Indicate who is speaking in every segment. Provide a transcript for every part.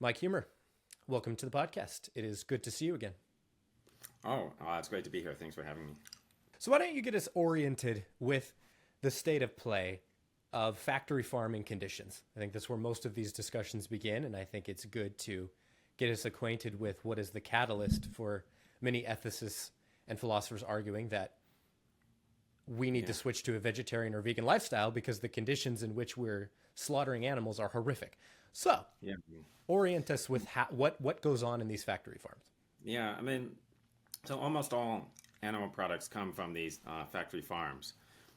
Speaker 1: Mike Huemer, welcome to the podcast. It is good to see you again.
Speaker 2: It's great to be here. Thanks for having me.
Speaker 1: So why don't you get us oriented with the state of play of factory farming conditions? I think that's where most of these discussions begin, and I think it's good to get us acquainted with what is the catalyst for many ethicists and philosophers arguing that we need to switch to a vegetarian or vegan lifestyle because the conditions in which we're slaughtering animals are horrific. So, orient us with what goes on in these factory farms.
Speaker 2: Yeah, I mean, so almost all animal products come from these factory farms.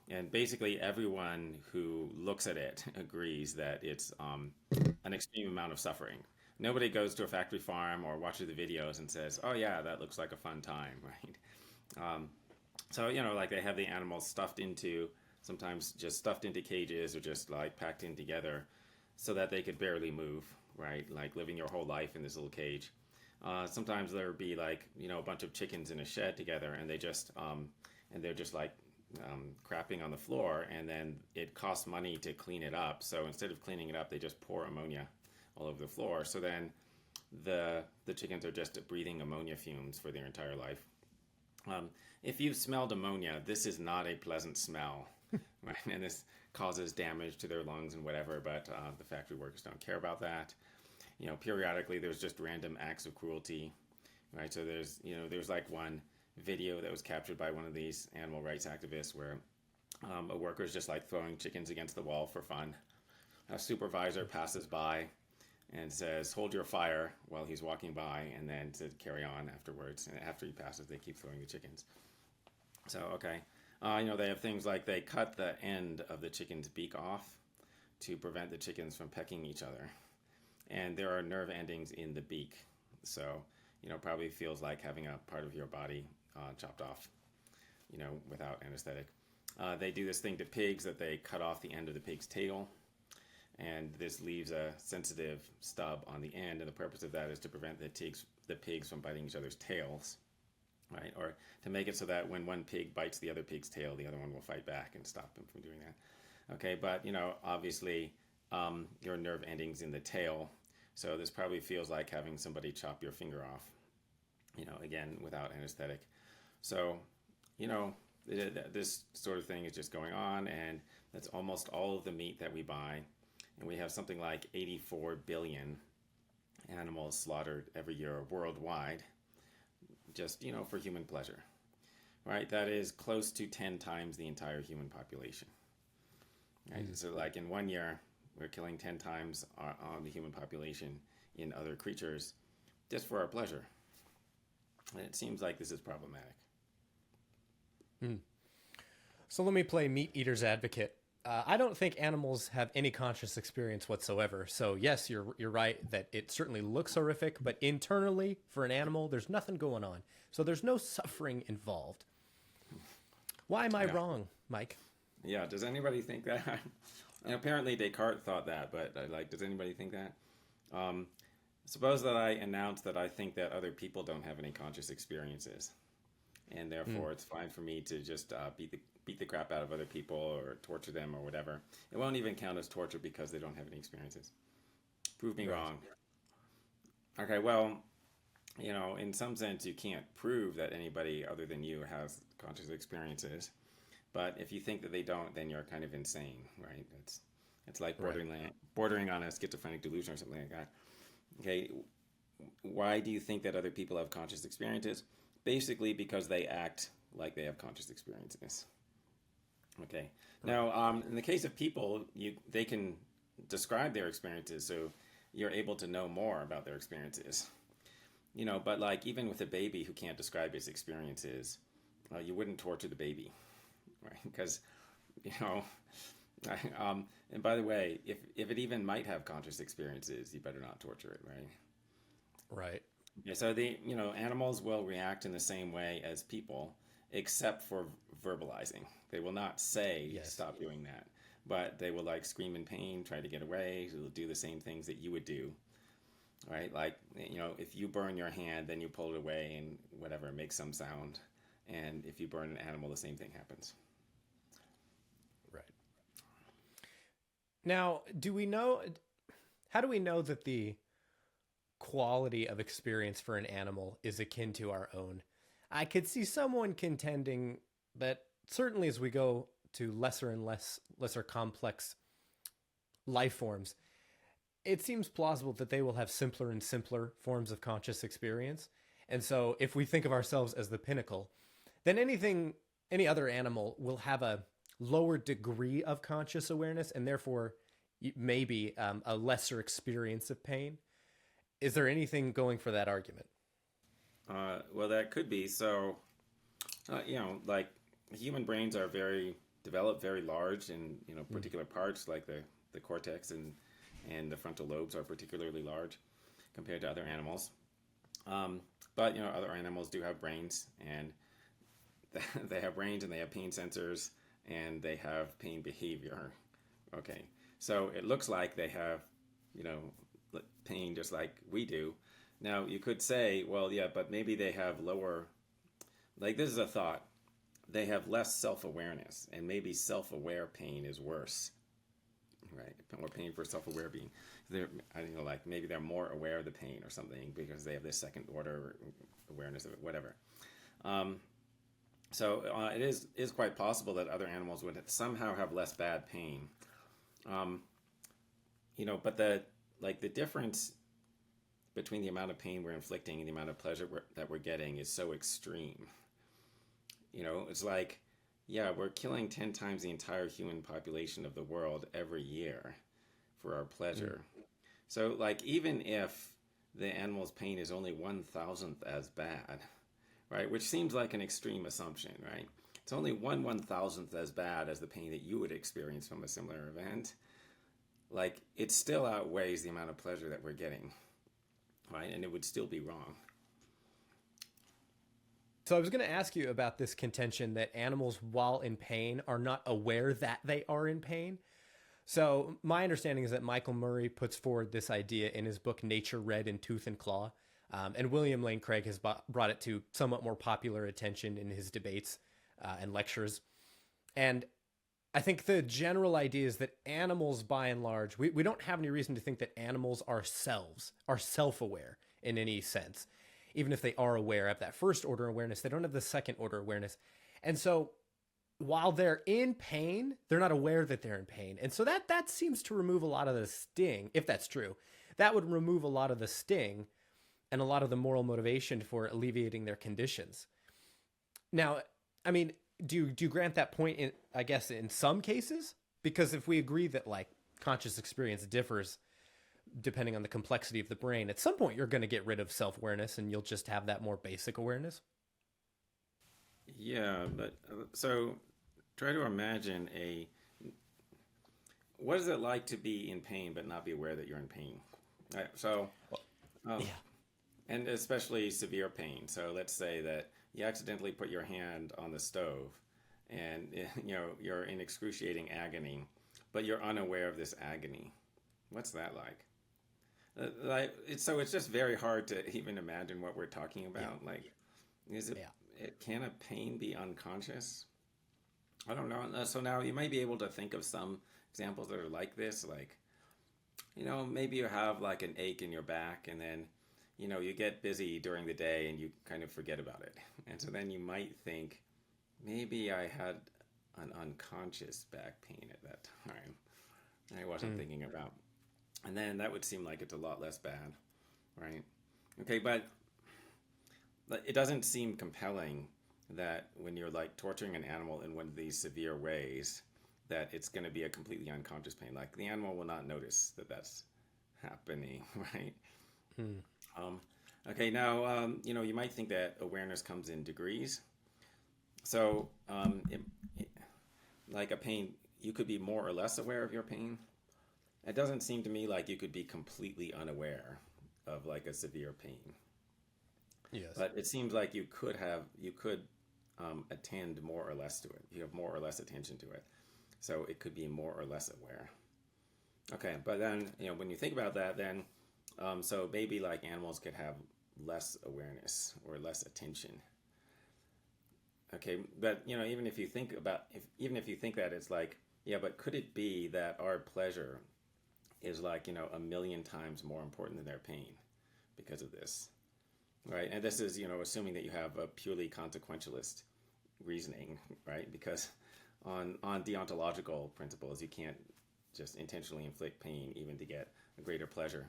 Speaker 2: And basically everyone who looks at it agrees that it's an extreme amount of suffering. Nobody goes to a factory farm or watches the videos and says, oh yeah, that looks like a fun time, right? So, like they have the animals sometimes just stuffed into cages or just like packed in together so that they could barely move, right? Like living your whole life in this little cage. Sometimes there would be like, a bunch of chickens in a shed together and they're just like crapping on the floor, and then it costs money to clean it up. So instead of cleaning it up, they just pour ammonia all over the floor. So then the chickens are just breathing ammonia fumes for their entire life. If you've smelled ammonia, this is not a pleasant smell, right? And this causes damage to their lungs and whatever, but the factory workers don't care about that. Periodically there's just random acts of cruelty, right? So there's like one video that was captured by one of these animal rights activists where a worker is just like throwing chickens against the wall for fun. A supervisor passes by and says, hold your fire, while he's walking by, and then to carry on afterwards. And after he passes, they keep throwing the chickens. So, okay. They have things like they cut the end of the chicken's beak off to prevent the chickens from pecking each other. And there are nerve endings in the beak. So, probably feels like having a part of your body chopped off, without anesthetic. They do this thing to pigs that they cut off the end of the pig's tail. And this leaves a sensitive stub on the end, and the purpose of that is to prevent the pigs from biting each other's tails, right? Or to make it so that when one pig bites the other pig's tail, the other one will fight back and stop them from doing that. Okay, but obviously your nerve endings in the tail, so this probably feels like having somebody chop your finger off, again without anesthetic. So this sort of thing is just going on, and that's almost all of the meat that we buy. And we have something like 84 billion animals slaughtered every year worldwide, just, for human pleasure, right? That is close to 10 times the entire human population, right? So like in 1 year, we're killing 10 times on the human population in other creatures just for our pleasure. And it seems like this is problematic.
Speaker 1: So let me play meat eater's advocate. I don't think animals have any conscious experience whatsoever. So yes, you're right that it certainly looks horrific, but internally for an animal, there's nothing going on. So there's no suffering involved. Why am I wrong, Mike?
Speaker 2: Yeah, does anybody think that? Apparently Descartes thought that, but does anybody think that? Suppose that I announce that I think that other people don't have any conscious experiences, and therefore it's fine for me to just beat the crap out of other people or torture them or whatever. It won't even count as torture because they don't have any experiences. Prove me wrong. Okay, well, in some sense you can't prove that anybody other than you has conscious experiences. But if you think that they don't, then you're kind of insane, right? It's like bordering on a schizophrenic delusion or something like that. Okay, why do you think that other people have conscious experiences? Basically because they act like they have conscious experiences. Okay. Now, in the case of people, they can describe their experiences, so you're able to know more about their experiences. But like even with a baby who can't describe his experiences, you wouldn't torture the baby, right? Because, and by the way, if it even might have conscious experiences, you better not torture it, right?
Speaker 1: Right.
Speaker 2: Yeah, so animals will react in the same way as people, except for verbalizing. They will not say, stop doing that, but they will like scream in pain, try to get away. They'll do the same things that you would do, right? Like, if you burn your hand, then you pull it away and whatever, make some sound. And if you burn an animal, the same thing happens.
Speaker 1: Right. Now, how do we know that the quality of experience for an animal is akin to our own. I could see someone contending that certainly as we go to lesser and lesser complex life forms, it seems plausible that they will have simpler and simpler forms of conscious experience. And so if we think of ourselves as the pinnacle, then any other animal will have a lower degree of conscious awareness and therefore maybe a lesser experience of pain. Is there anything going for that argument?
Speaker 2: Well, that could be. So, like human brains are developed very large in, particular parts like the cortex and the frontal lobes are particularly large compared to other animals. But, other animals do have brains, and they have brains and they have pain sensors and they have pain behavior. Okay. So it looks like they have, pain just like we do. Now, you could say, well, yeah, but maybe they have lower, like this is a thought, they have less self-awareness, and maybe self-aware pain is worse, right? More pain for self-aware being. I don't know, like maybe they're more aware of the pain or something because they have this second order awareness of it, whatever. So it is quite possible that other animals would somehow have less bad pain. But the difference between the amount of pain we're inflicting and the amount of pleasure that we're getting is so extreme. It's like, yeah, we're killing 10 times the entire human population of the world every year for our pleasure. So, like, even if the animal's pain is only 1,000th as bad, right, which seems like an extreme assumption, right? It's only 1/1000th as bad as the pain that you would experience from a similar event. Like, it still outweighs the amount of pleasure that we're getting, right? And it would still be wrong.
Speaker 1: So I was going to ask you about this contention that animals, while in pain, are not aware that they are in pain. So my understanding is that Michael Murray puts forward this idea in his book, Nature Red in Tooth and Claw. And William Lane Craig has brought it to somewhat more popular attention in his debates and lectures. And I think the general idea is that animals, by and large, we don't have any reason to think that animals are self-aware in any sense. Even if they are aware of that first order awareness, they don't have the second order awareness. And so while they're in pain, they're not aware that they're in pain. And so that seems to remove a lot of the sting, if that's true. That would remove a lot of the sting and a lot of the moral motivation for alleviating their conditions. Now, I mean, do you grant that point in, I guess, in some cases? Because if we agree that like conscious experience differs depending on the complexity of the brain, at some point you're going to get rid of self-awareness and you'll just have that more basic awareness.
Speaker 2: Yeah, but so try to imagine what is it like to be in pain but not be aware that you're in pain? Right, so,
Speaker 1: Yeah.
Speaker 2: And especially severe pain. So let's say that you accidentally put your hand on the stove and you're in excruciating agony, but you're unaware of this agony. What's that like? It's just very hard to even imagine what we're talking about. Yeah. Like, can a pain be unconscious? I don't know. So now you might be able to think of some examples that are like this. Like, maybe you have like an ache in your back and then, you get busy during the day and you kind of forget about it. And so then you might think, maybe I had an unconscious back pain at that time I wasn't thinking about. And then that would seem like it's a lot less bad, right? Okay, but it doesn't seem compelling that when you're like torturing an animal in one of these severe ways, that it's going to be a completely unconscious pain. Like the animal will not notice that that's happening, right? Okay, now, you might think that awareness comes in degrees. So, like a pain, you could be more or less aware of your pain. It doesn't seem to me like you could be completely unaware of like a severe pain.
Speaker 1: Yes.
Speaker 2: But it seems like you could attend more or less to it. You have more or less attention to it. So it could be more or less aware. Okay, but then, when you think about that, then, so maybe like animals could have less awareness or less attention. Okay, but, even if you think that, it's like, yeah, but could it be that our pleasure is like, 1,000,000 times more important than their pain? because of this, right? And this is, assuming that you have a purely consequentialist reasoning, right? Because on deontological principles, you can't just intentionally inflict pain even to get a greater pleasure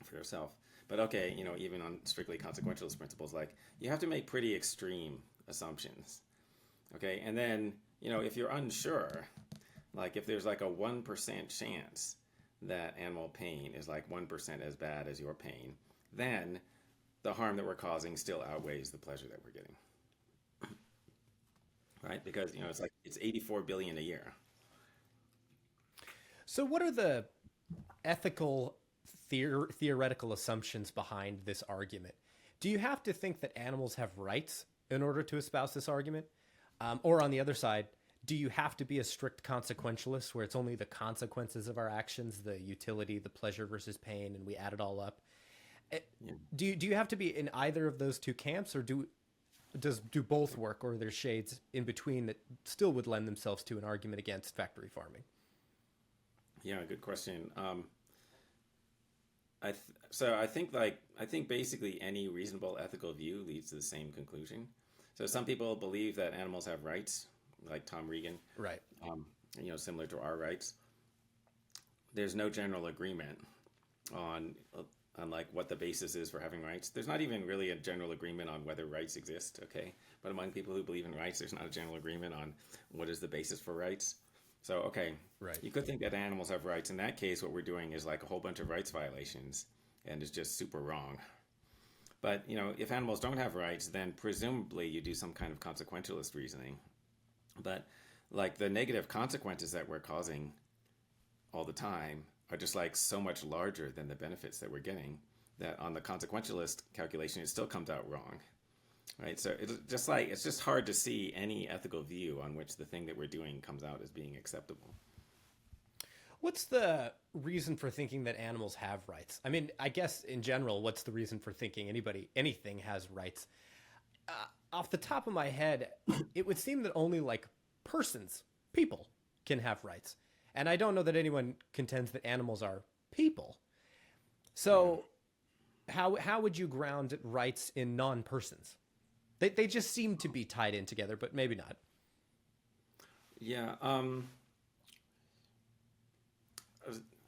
Speaker 2: for yourself. But okay, even on strictly consequentialist principles, like you have to make pretty extreme assumptions. Okay, and then, if you're unsure, like if there's like a 1% chance that animal pain is like 1% as bad as your pain, then the harm that we're causing still outweighs the pleasure that we're getting. Right? Because, it's 84 billion a year.
Speaker 1: So, what are the ethical, theoretical assumptions behind this argument? Do you have to think that animals have rights in order to espouse this argument? Or on the other side, do you have to be a strict consequentialist where it's only the consequences of our actions, the utility, the pleasure versus pain, and we add it all up? Yeah. Do you have to be in either of those two camps, or do both work, or are there shades in between that still would lend themselves to an argument against factory farming?
Speaker 2: Yeah, good question. I think basically any reasonable ethical view leads to the same conclusion. So some people believe that animals have rights, like Tom Regan,
Speaker 1: right?
Speaker 2: Similar to our rights. There's no general agreement on like what the basis is for having rights. There's not even really a general agreement on whether rights exist. Okay, but among people who believe in rights, there's not a general agreement on what is the basis for rights. So, okay,
Speaker 1: right.
Speaker 2: You could think that animals have rights. In that case, what we're doing is like a whole bunch of rights violations, and it's just super wrong. But, if animals don't have rights, then presumably you do some kind of consequentialist reasoning. But, like, the negative consequences that we're causing all the time are just, like, so much larger than the benefits that we're getting that on the consequentialist calculation, it still comes out wrong. Right, so it's just hard to see any ethical view on which the thing that we're doing comes out as being acceptable.
Speaker 1: What's the reason for thinking that animals have rights? I mean, I guess in general, what's the reason for thinking anything has rights? Off the top of my head, it would seem that only like people can have rights. And I don't know that anyone contends that animals are people. So how would you ground rights in non-persons? They just seem to be tied in together, but maybe not.
Speaker 2: Yeah. I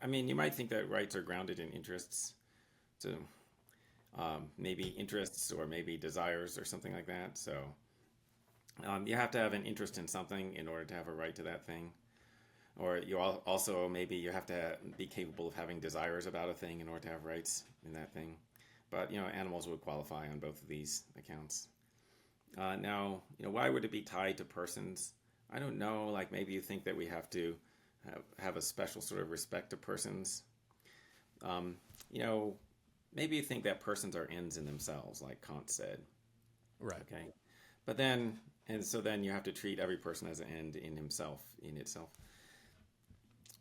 Speaker 2: mean, you might think that rights are grounded in interests. So maybe interests or maybe desires or something like that. So you have to have an interest in something in order to have a right to that thing. Or you also maybe you have to be capable of having desires about a thing in order to have rights in that thing. But, animals would qualify on both of these accounts. Now, why would it be tied to persons? I don't know. Like maybe you think that we have to have a special sort of respect to persons. Maybe you think that persons are ends in themselves, like Kant said.
Speaker 1: Right.
Speaker 2: Okay. But then you have to treat every person as an end in itself.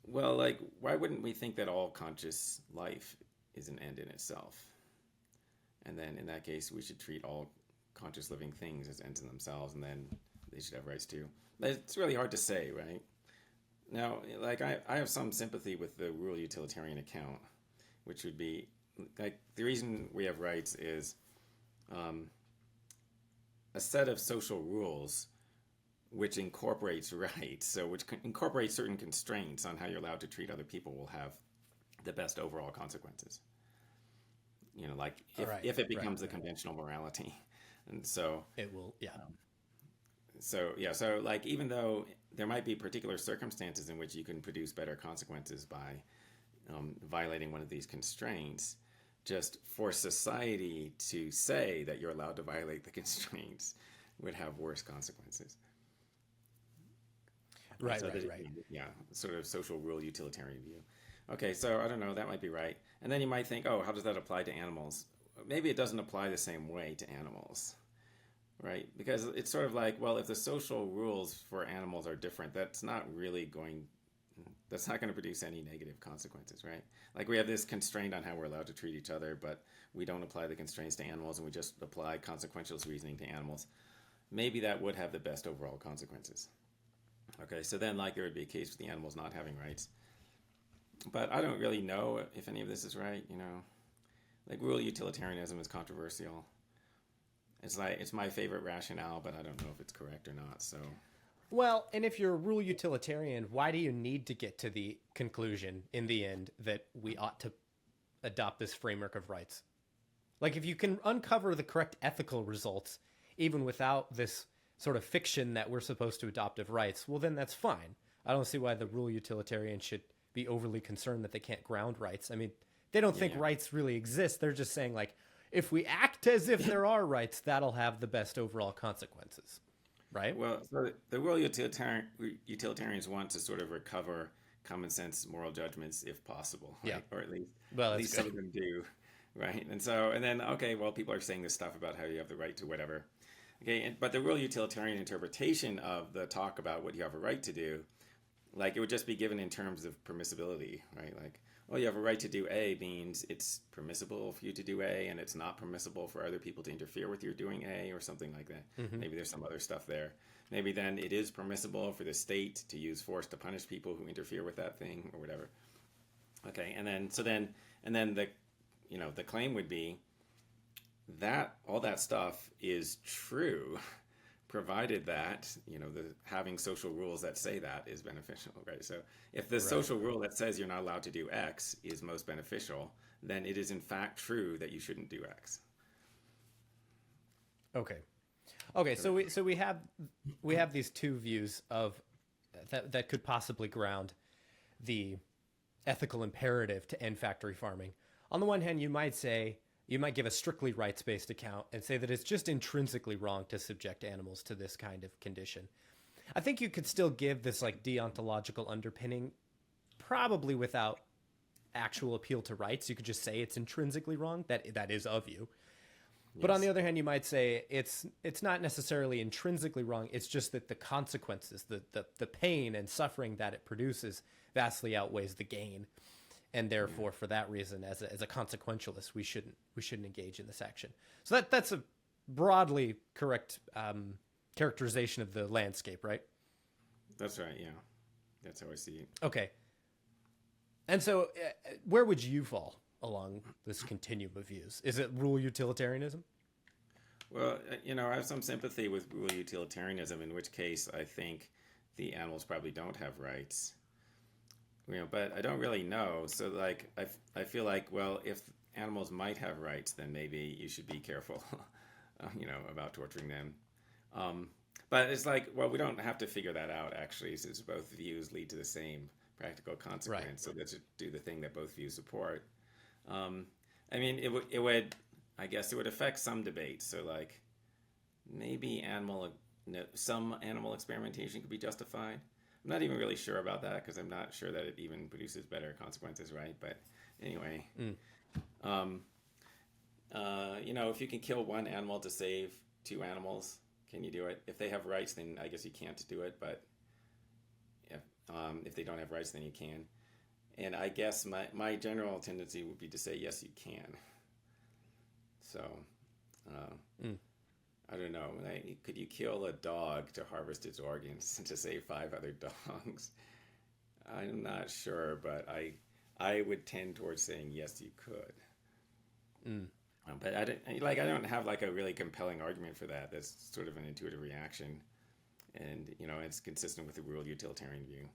Speaker 2: Well, like, why wouldn't we think that all conscious life is an end in itself? And then in that case, we should treat all conscious living things as ends in themselves, and then they should have rights too. But it's really hard to say, right? Now, like, I have some sympathy with the rural utilitarian account, which would be, like, the reason we have rights is a set of social rules which incorporates rights, so which incorporates certain constraints on how you're allowed to treat other people will have the best overall consequences. Like if it becomes the conventional morality. And so
Speaker 1: it will, yeah.
Speaker 2: So like even though there might be particular circumstances in which you can produce better consequences by violating one of these constraints, just for society to say that you're allowed to violate the constraints would have worse consequences.
Speaker 1: Right.
Speaker 2: Yeah, sort of social rule utilitarian view. Okay, so I don't know, that might be right. And then you might think, how does that apply to animals? Maybe it doesn't apply the same way to animals, right? Because it's sort of like, well, if the social rules for animals are different, that's not going to produce any negative consequences, right? Like we have this constraint on how we're allowed to treat each other, but we don't apply the constraints to animals and we just apply consequentialist reasoning to animals. Maybe that would have the best overall consequences. Okay, so then like there would be a case for the animals not having rights. But I don't really know if any of this is right, rural utilitarianism is controversial. It's like it's my favorite rationale, but I don't know if it's correct or not. So,
Speaker 1: Well, and if you're a rule utilitarian, why do you need to get to the conclusion in the end that we ought to adopt this framework of rights? Like, if you can uncover the correct ethical results, even without this sort of fiction that we're supposed to adopt of rights, well, then that's fine. I don't see why the rule utilitarian should be overly concerned that they can't ground rights. I mean, they don't think rights really exist. They're just saying, like, if we act as if there are rights, that'll have the best overall consequences, right?
Speaker 2: well, so the real utilitarians want to sort of recover common sense moral judgments if possible, right?
Speaker 1: Yeah.
Speaker 2: Or at least
Speaker 1: Well, that's
Speaker 2: some
Speaker 1: good.
Speaker 2: of them do, right? And then okay, well, people are saying this stuff about how you have the right to whatever. Okay, but the real utilitarian interpretation of the talk about what you have a right to do, like it would just be given in terms of permissibility, right? Like, oh, you have a right to do A means it's permissible for you to do A, and it's not permissible for other people to interfere with your doing A, or something like that. Maybe there's some other stuff there. Maybe then it is permissible for the state to use force to punish people who interfere with that thing, or whatever. Okay, and then the claim would be that all that stuff is true, provided that the having social rules that say that is beneficial, right? So if the social rule that says you're not allowed to do X is most beneficial, then it is in fact true that you shouldn't do X.
Speaker 1: Okay. So we have these two views of that could possibly ground the ethical imperative to end factory farming. On the one hand, you might give a strictly rights-based account and say that it's just intrinsically wrong to subject animals to this kind of condition. I think you could still give this like deontological underpinning, probably without actual appeal to rights. You could just say it's intrinsically wrong, that is of you. But on the other hand, you might say it's not necessarily intrinsically wrong. It's just that the consequences, the pain and suffering that it produces vastly outweighs the gain. And therefore, for that reason, as a consequentialist, we shouldn't engage in this action. So that's a broadly correct characterization of the landscape, right?
Speaker 2: That's right. Yeah, that's how I see it.
Speaker 1: Okay. And so, where would you fall along this continuum of views? Is it rule utilitarianism?
Speaker 2: Well, I have some sympathy with rule utilitarianism, in which case I think the animals probably don't have rights. But I don't really know. So, like, I feel like, well, if animals might have rights, then maybe you should be careful, about torturing them. But it's like, well, we don't have to figure that out, actually, since both views lead to the same practical consequence. Right. So let's do the thing that both views support. I mean, it would, I guess, it would affect some debate. So, like, maybe some animal experimentation could be justified. I'm not even really sure about that because I'm not sure that it even produces better consequences, right? But anyway, if you can kill one animal to save two animals, can you do it? If they have rights, then I guess you can't do it. But if they don't have rights, then you can. And I guess my general tendency would be to say, yes, you can. So, I don't know. Could you kill a dog to harvest its organs to save 5 other dogs? I'm not sure, but I would tend towards saying yes, you could. But I don't have like a really compelling argument for that. That's sort of an intuitive reaction, and it's consistent with the rule utilitarian view.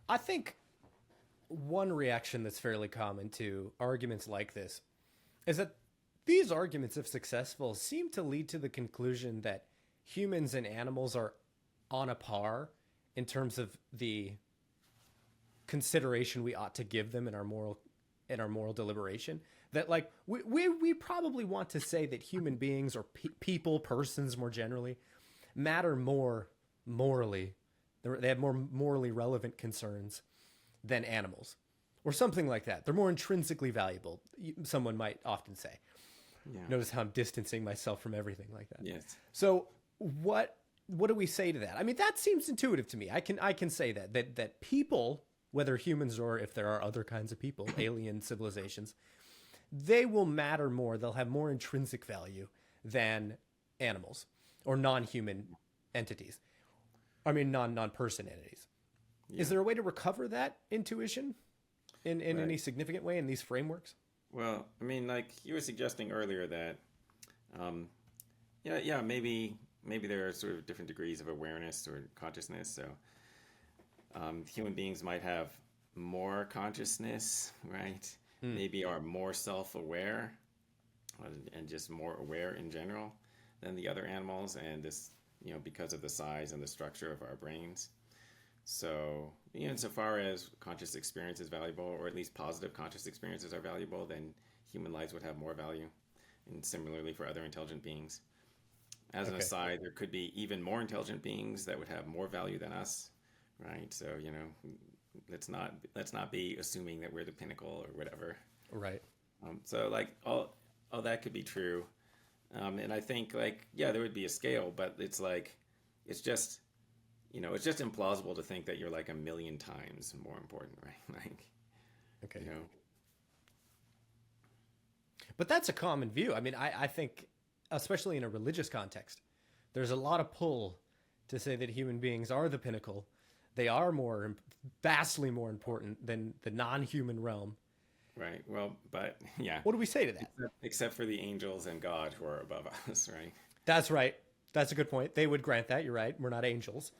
Speaker 1: I think one reaction that's fairly common to arguments like this is that these arguments, if successful, seem to lead to the conclusion that humans and animals are on a par in terms of the consideration we ought to give them in our moral deliberation. That like we probably want to say that human beings or persons more generally matter more morally. They have more morally relevant concerns than animals, or something like that. They're more intrinsically valuable. Someone might often say. Yeah. Notice how I'm distancing myself from everything like that.
Speaker 2: Yes.
Speaker 1: So what do we say to that? I mean, that seems intuitive to me. I can say that people, whether humans or if there are other kinds of people, alien civilizations, they will matter more. They'll have more intrinsic value than animals or non-human entities. I mean, non-person entities. Yeah. Is there a way to recover that intuition in any significant way in these frameworks?
Speaker 2: Well, I mean, like you were suggesting earlier that, um, yeah, maybe there are sort of different degrees of awareness or consciousness. So human beings might have more consciousness, right?
Speaker 1: Hmm.
Speaker 2: Maybe are more self-aware and just more aware in general than the other animals, and this, because of the size and the structure of our brains. So, insofar as conscious experience is valuable, or at least positive conscious experiences are valuable, then human lives would have more value. And similarly for other intelligent beings. As an
Speaker 1: Okay.
Speaker 2: aside, there could be even more intelligent beings that would have more value than us, right? So, let's not be assuming that we're the pinnacle or whatever.
Speaker 1: Right.
Speaker 2: So, like all that could be true, and I think like yeah, there would be a scale, but it's like it's just it's just implausible to think that you're like a million times more important, right? Like,
Speaker 1: Okay.
Speaker 2: you know,
Speaker 1: But that's a common view. I mean, I think, especially in a religious context, there's a lot of pull to say that human beings are the pinnacle. They are vastly more important than the non human realm.
Speaker 2: right? Well, but yeah,
Speaker 1: What do we say to that?
Speaker 2: except for the angels and God who are above us, right?
Speaker 1: That's right. That's a good point. They would grant that. You're right. We're not angels.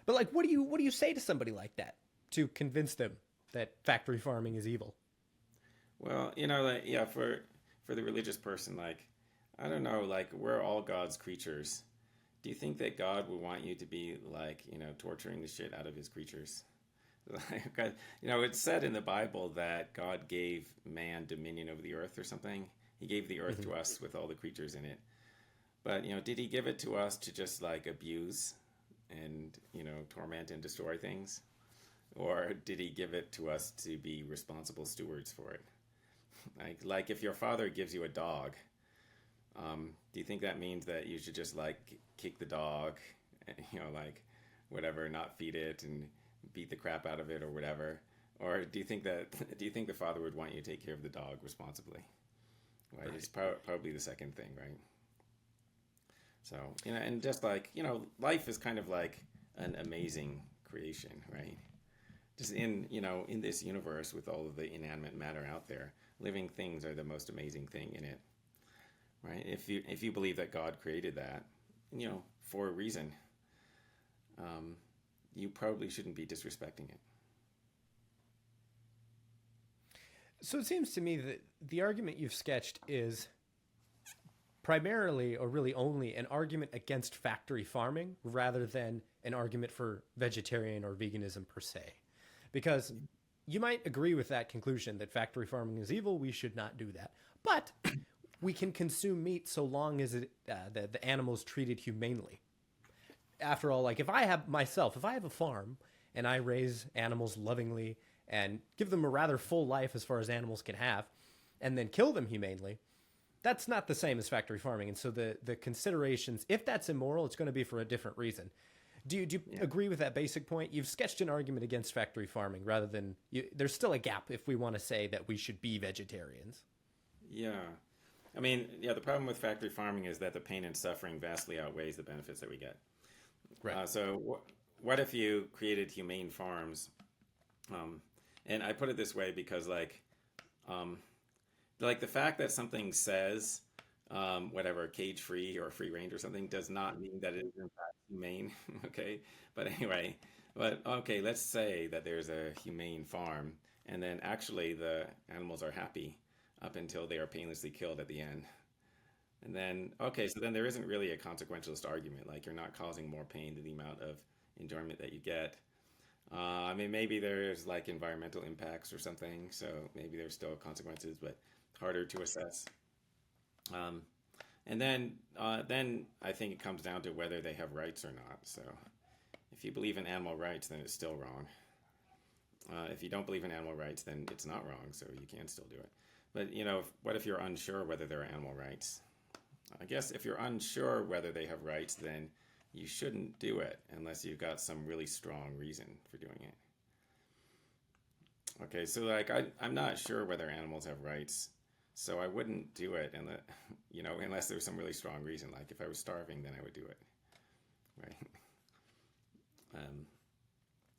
Speaker 1: But like, what do you say to somebody like that to convince them that factory farming is evil?
Speaker 2: Well, like yeah, for the religious person, like I don't know, like we're all God's creatures. Do you think that God would want you to be like, torturing the shit out of his creatures? Like, it's said in the Bible that God gave man dominion over the earth or something. He gave the earth
Speaker 1: Hmm.
Speaker 2: to us with all the creatures in it. But, did he give it to us to just like abuse and, torment and destroy things? Or did he give it to us to be responsible stewards for it? Like if your father gives you a dog, do you think that means that you should just like kick the dog, like whatever, not feed it and beat the crap out of it or whatever? Or do you think the father would want you to take care of the dog responsibly? Right, it's
Speaker 1: Right.
Speaker 2: probably the second thing, right? So, and just like, life is kind of like an amazing creation, right? Just in this universe with all of the inanimate matter out there, living things are the most amazing thing in it, right? If you believe that God created that, for a reason, um, you probably shouldn't be disrespecting it.
Speaker 1: So it seems to me that the argument you've sketched is primarily or really only an argument against factory farming rather than an argument for vegetarian or veganism per se. Because you might agree with that conclusion that factory farming is evil, we should not do that. But we can consume meat so long as the animal is treated humanely. After all, like if I have a farm and I raise animals lovingly and give them a rather full life as far as animals can have, and then kill them humanely, that's not the same as factory farming. And so the considerations, if that's immoral, it's going to be for a different reason. Do you
Speaker 2: Yeah.
Speaker 1: agree with that basic point? You've sketched an argument against factory farming rather than there's still a gap if we want to say that we should be vegetarians.
Speaker 2: Yeah. I mean, yeah, the problem with factory farming is that the pain and suffering vastly outweighs the benefits that we get.
Speaker 1: Right.
Speaker 2: So, what if you created humane farms? Um, and I put it this way because, um, like the fact that something says, whatever, cage free or free range or something does not mean that it is in fact humane. Okay. But anyway, but okay, let's say that there's a humane farm and then actually the animals are happy up until they are painlessly killed at the end. And then, okay, so then there isn't really a consequentialist argument. Like you're not causing more pain than the amount of enjoyment that you get. I mean, maybe there's like environmental impacts or something, so maybe there's still consequences, but harder to assess. Um, and then I think it comes down to whether they have rights or not. So if you believe in animal rights, then it's still wrong. If you don't believe in animal rights, then it's not wrong, so you can still do it. But what if you're unsure whether there are animal rights? I guess if you're unsure whether they have rights, then you shouldn't do it unless you've got some really strong reason for doing it. Okay, so like I'm not sure whether animals have rights, so I wouldn't do it unless unless there's some really strong reason. Like if I was starving, then I would do it, right? Um,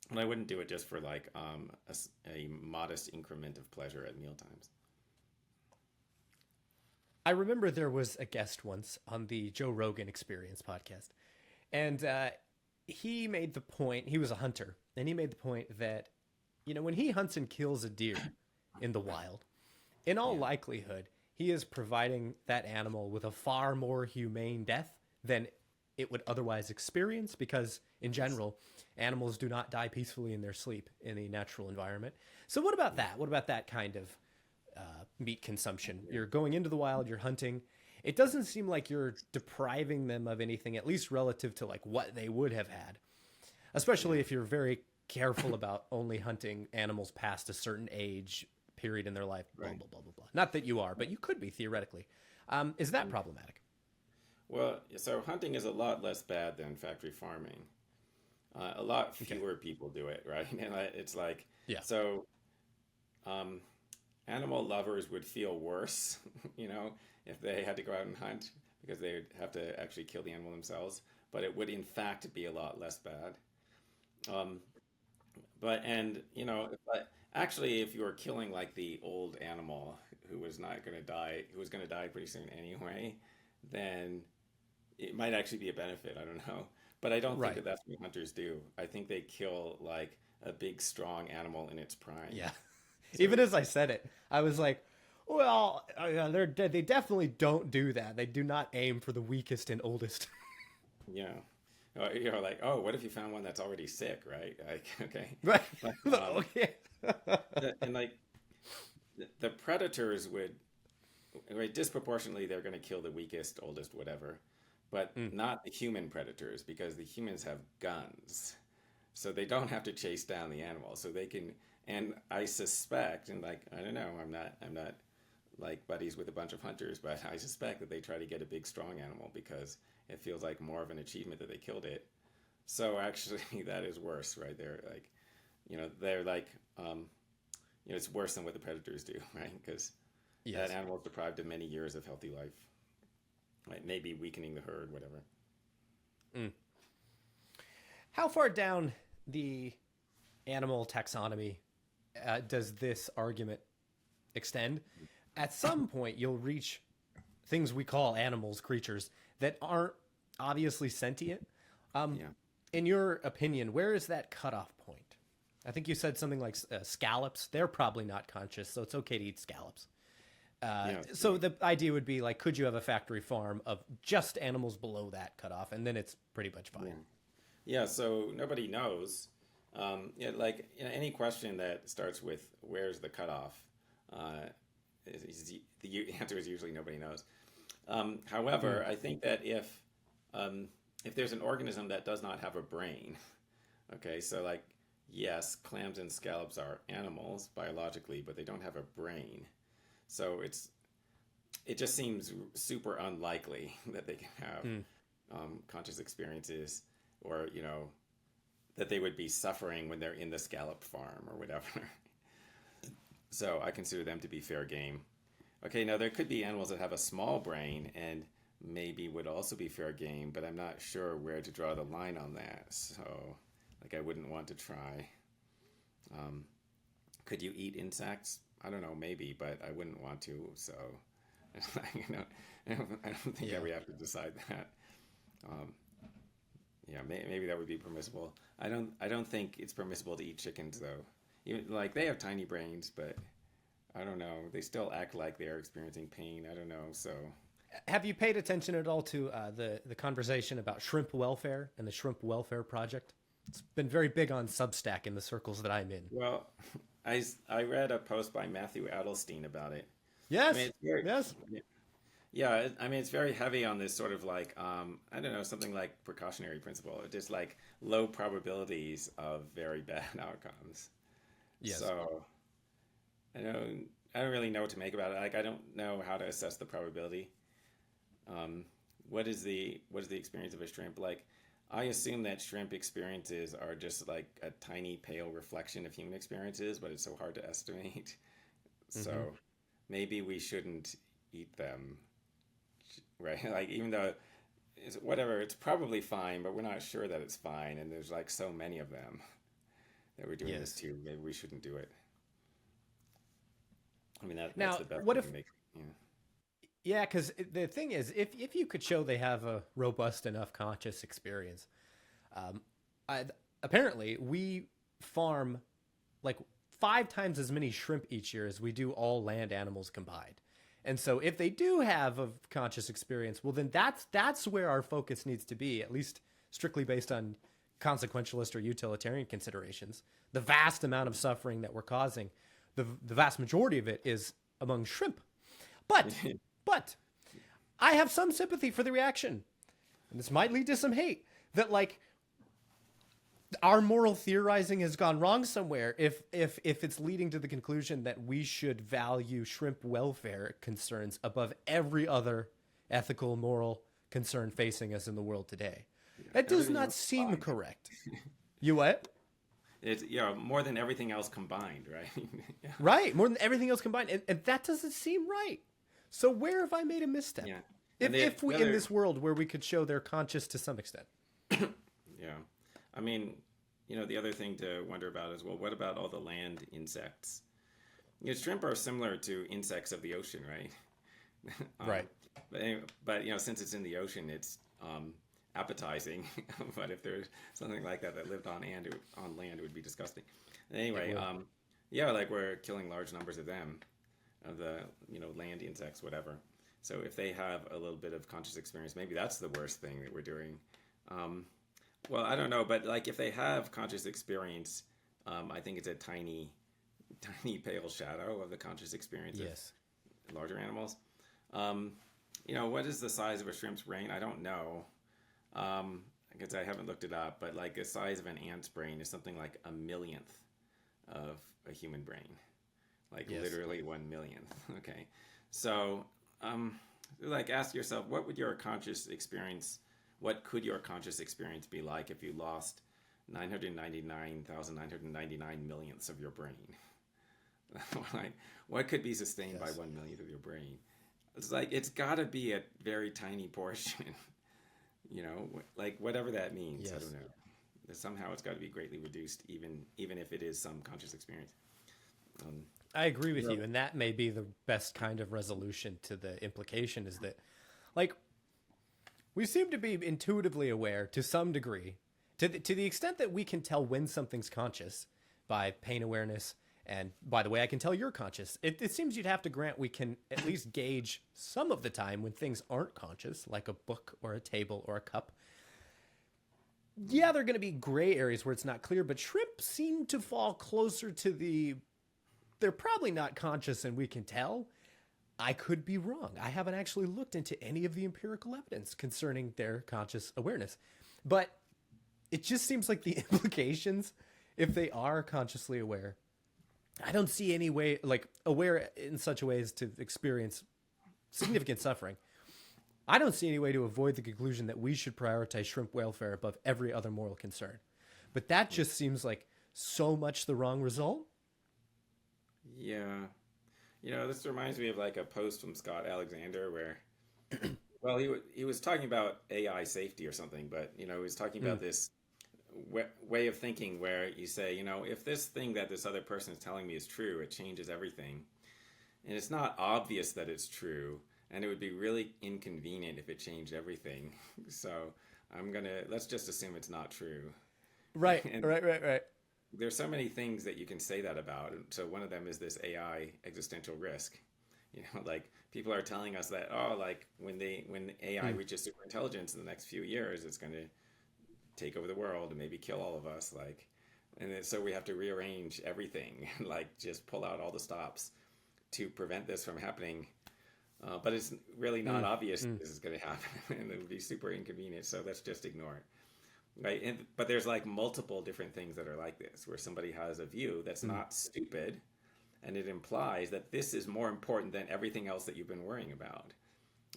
Speaker 2: and I wouldn't do it just for like a modest increment of pleasure at meal times.
Speaker 1: I remember there was a guest once on the Joe Rogan Experience podcast, and he made the point. He was a hunter, and he made the point that when he hunts and kills a deer in the wild, in all
Speaker 2: Yeah.
Speaker 1: likelihood, he is providing that animal with a far more humane death than it would otherwise experience, because in general, animals do not die peacefully in their sleep in a natural environment. So what about that? What about that kind of meat consumption? You're going into the wild, you're hunting. It doesn't seem like you're depriving them of anything, at least relative to like what they would have had, especially if you're very careful about only hunting animals past a certain age period in their life, blah,
Speaker 2: Right.
Speaker 1: blah, blah, blah, blah. Not that you are, but you could be theoretically. Is that problematic?
Speaker 2: Well, so hunting is a lot less bad than factory farming. A lot fewer people do it, right? And it's like,
Speaker 1: Yeah.
Speaker 2: so um, animal lovers would feel worse, if they had to go out and hunt because they would have to actually kill the animal themselves. But it would, in fact, be a lot less bad. Um, but actually, if you were killing like the old animal who was not going to die, who was going to die pretty soon anyway, then it might actually be a benefit. I don't know. But I don't think
Speaker 1: Right.
Speaker 2: that that's what hunters do. I think they kill like a big, strong animal in its prime.
Speaker 1: Yeah.
Speaker 2: So,
Speaker 1: Even as I said it, I was like, well, they definitely don't do that. They do not aim for the weakest and oldest.
Speaker 2: yeah. You're like, oh, what if you found one that's already sick, right? Like, okay.
Speaker 1: Right.
Speaker 2: But,
Speaker 1: Okay.
Speaker 2: and like the predators would, right, disproportionately, they're going to kill the weakest, oldest, whatever, but not the human predators because the humans have guns. So they don't have to chase down the animal. So they can, and I suspect, and like, I don't know, I'm not like buddies with a bunch of hunters, but I suspect that they try to get a big, strong animal because it feels like more of an achievement that they killed it. So actually, that is worse, right? They're like, it's worse than what the predators do, right? Because
Speaker 1: Yes.
Speaker 2: that animal is deprived of many years of healthy life, right? Maybe weakening the herd, whatever.
Speaker 1: How far down the animal taxonomy does this argument extend? At some point, you'll reach things we call animals, creatures that aren't obviously sentient.
Speaker 2: Yeah.
Speaker 1: In your opinion, where is that cutoff point? I think you said something like scallops. They're probably not conscious, so it's okay to eat scallops. So the idea would be like, could you have a factory farm of just animals below that cutoff, and then it's pretty much fine.
Speaker 2: Yeah, so nobody knows. Any question that starts with "where's the cutoff," the answer is usually nobody knows. However, I think that if there's an organism that does not have a brain, okay, so like yes, clams and scallops are animals biologically, but they don't have a brain, so it just seems super unlikely that they can have conscious experiences, or that they would be suffering when they're in the scallop farm or whatever. So I consider them to be fair game. Okay, now there could be animals that have a small brain and maybe would also be fair game, but I'm not sure where to draw the line on that. So, like, I wouldn't want to try. Could you eat insects? I don't know, maybe, but I wouldn't want to. So, I don't think that we have to decide that. Maybe that would be permissible. I don't think it's permissible to eat chickens though. Even like they have tiny brains, but I don't know. They still act like they are experiencing pain. I don't know. So
Speaker 1: Have you paid attention at all to the conversation about shrimp welfare and the Shrimp Welfare Project? It's been very big on Substack in the circles that I'm in.
Speaker 2: well, I read a post by Matthew Adelstein about it.
Speaker 1: Yes.
Speaker 2: It's very,
Speaker 1: Yes.
Speaker 2: yeah. It's very heavy on this sort of like I don't know, something like precautionary principle, just like low probabilities of very bad outcomes.
Speaker 1: Yes.
Speaker 2: So I don't really know what to make about it. Like I don't know how to assess the probability. What is the experience of a shrimp like? I assume that shrimp experiences are just like a tiny pale reflection of human experiences, but it's so hard to estimate. So maybe we shouldn't eat them, right? Like even though it's probably fine, but we're not sure that it's fine, and there's like so many of them that we're doing this to. Maybe we shouldn't do it. I mean, that's
Speaker 1: Now,
Speaker 2: the best
Speaker 1: what
Speaker 2: we
Speaker 1: if
Speaker 2: can make. Yeah.
Speaker 1: Yeah, because the thing is, if you could show they have a robust enough conscious experience, um, apparently we farm like 5 times as many shrimp each year as we do all land animals combined. And so if they do have a conscious experience, well then that's where our focus needs to be, at least strictly based on consequentialist or utilitarian considerations. The vast amount of suffering that we're causing, the vast majority of it is among shrimp. But I have some sympathy for the reaction. And this might lead to some hate that like our moral theorizing has gone wrong somewhere if it's leading to the conclusion that we should value shrimp welfare concerns above every other ethical moral concern facing us in the world today. That does not seem correct. You what?
Speaker 2: It's more than everything else combined, right? Yeah.
Speaker 1: Right, more than everything else combined, and that doesn't seem right. So where have I made a misstep?
Speaker 2: Yeah.
Speaker 1: If we in this world where we could show they're conscious to some extent.
Speaker 2: Yeah. I mean, the other thing to wonder about is, well, what about all the land insects? Shrimp are similar to insects of the ocean, right?
Speaker 1: Right.
Speaker 2: But anyway, since it's in the ocean, it's appetizing. But if there's something like that lived on land, it would be disgusting. Anyway, like we're killing large numbers of them, of the land insects, whatever. So if they have a little bit of conscious experience, maybe that's the worst thing that we're doing. Well, I don't know, but like if they have conscious experience, I think it's a tiny pale shadow of the conscious experience of larger animals. What is the size of a shrimp's brain? I don't know. Because I haven't looked it up, but like the size of an ant's brain is something like 1/1,000,000th of a human brain. Like literally 1/1,000,000th. Okay. So, like ask yourself, what could your conscious experience be like if you lost 999,999 millionths of your brain? Like, what could be sustained by 1/1,000,000th of your brain? It's like, it's gotta be a very tiny portion, like whatever that means. I don't know. Somehow it's got to be greatly reduced, even if it is some conscious experience.
Speaker 1: I agree with you, and that may be the best kind of resolution to the implication is that, like, we seem to be intuitively aware to some degree, to the extent that we can tell when something's conscious by pain awareness. And by the way, I can tell you're conscious. It seems you'd have to grant we can at least gauge some of the time when things aren't conscious, like a book or a table or a cup. Yeah, there are going to be gray areas where it's not clear, but shrimp seem to fall closer to they're probably not conscious and we can tell. I could be wrong. I haven't actually looked into any of the empirical evidence concerning their conscious awareness. But it just seems like the implications, if they are consciously aware, I don't see any way, like aware in such a way as to experience significant suffering. I don't see any way to avoid the conclusion that we should prioritize shrimp welfare above every other moral concern. But that just seems like so much the wrong result.
Speaker 2: Yeah. This reminds me of like a post from Scott Alexander where, well, he was talking about AI safety or something, but, he was talking about this way of thinking where you say, if this thing that this other person is telling me is true, it changes everything. And it's not obvious that it's true. And it would be really inconvenient if it changed everything. So let's just assume it's not true.
Speaker 1: Right, right.
Speaker 2: There's so many things that you can say that about. So one of them is this AI existential risk. Like people are telling us that, like when AI reaches superintelligence in the next few years, it's going to take over the world and maybe kill all of us. Like, and then, so we have to rearrange everything, like just pull out all the stops to prevent this from happening. But it's really not obvious this is going to happen, and it would be super inconvenient. So let's just ignore it. Right. But there's like multiple different things that are like this, where somebody has a view that's not stupid, and it implies that this is more important than everything else that you've been worrying about.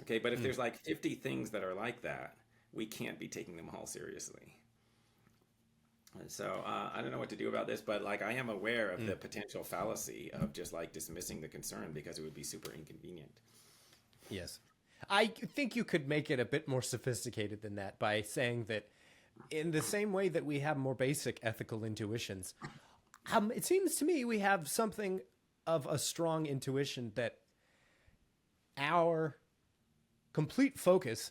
Speaker 2: Okay. But if there's like 50 things that are like that, we can't be taking them all seriously. So I don't know what to do about this, but like I am aware of the potential fallacy of just like dismissing the concern because it would be super inconvenient.
Speaker 1: Yes. I think you could make it a bit more sophisticated than that by saying that in the same way that we have more basic ethical intuitions, it seems to me we have something of a strong intuition that our complete focus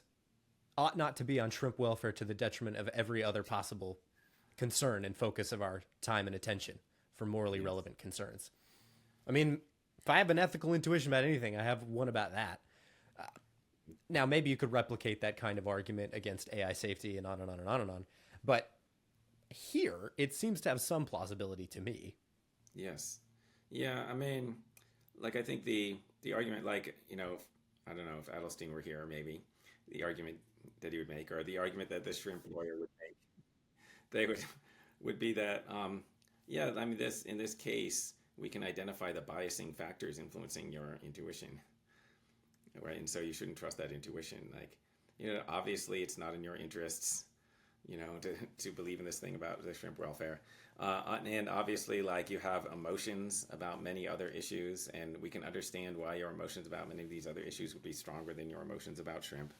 Speaker 1: ought not to be on shrimp welfare to the detriment of every other possible concern and focus of our time and attention for morally relevant concerns. I mean, if I have an ethical intuition about anything, I have one about that. Now, maybe you could replicate that kind of argument against AI safety and on and on and on and on. But here, it seems to have some plausibility to me.
Speaker 2: Yes. Yeah, I mean, like, I think the argument, like, you know, I don't know if Adelstein were here, maybe the argument that he would make, or the argument that the shrimp lawyer would make, they would be that, yeah, I mean, in this case, we can identify the biasing factors influencing your intuition, right? And so you shouldn't trust that intuition. Like, you know, obviously it's not in your interests, you know, to believe in this thing about the shrimp welfare. And obviously, like, you have emotions about many other issues, and we can understand why your emotions about many of these other issues would be stronger than your emotions about shrimp.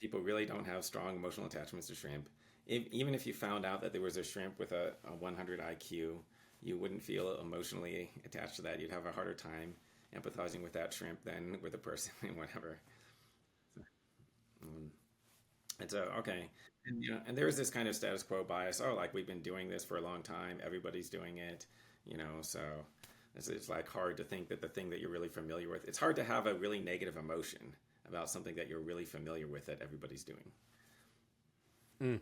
Speaker 2: People really don't have strong emotional attachments to shrimp. Even if you found out that there was a shrimp with a 100 IQ, you wouldn't feel emotionally attached to that. You'd have a harder time empathizing with that shrimp than with a person and whatever. And so, okay. And, you know, and there is this kind of status quo bias. Oh, like, we've been doing this for a long time. Everybody's doing it, you know, so it's like hard to think that the thing that you're really familiar with, it's hard to have a really negative emotion about something that you're really familiar with that everybody's doing.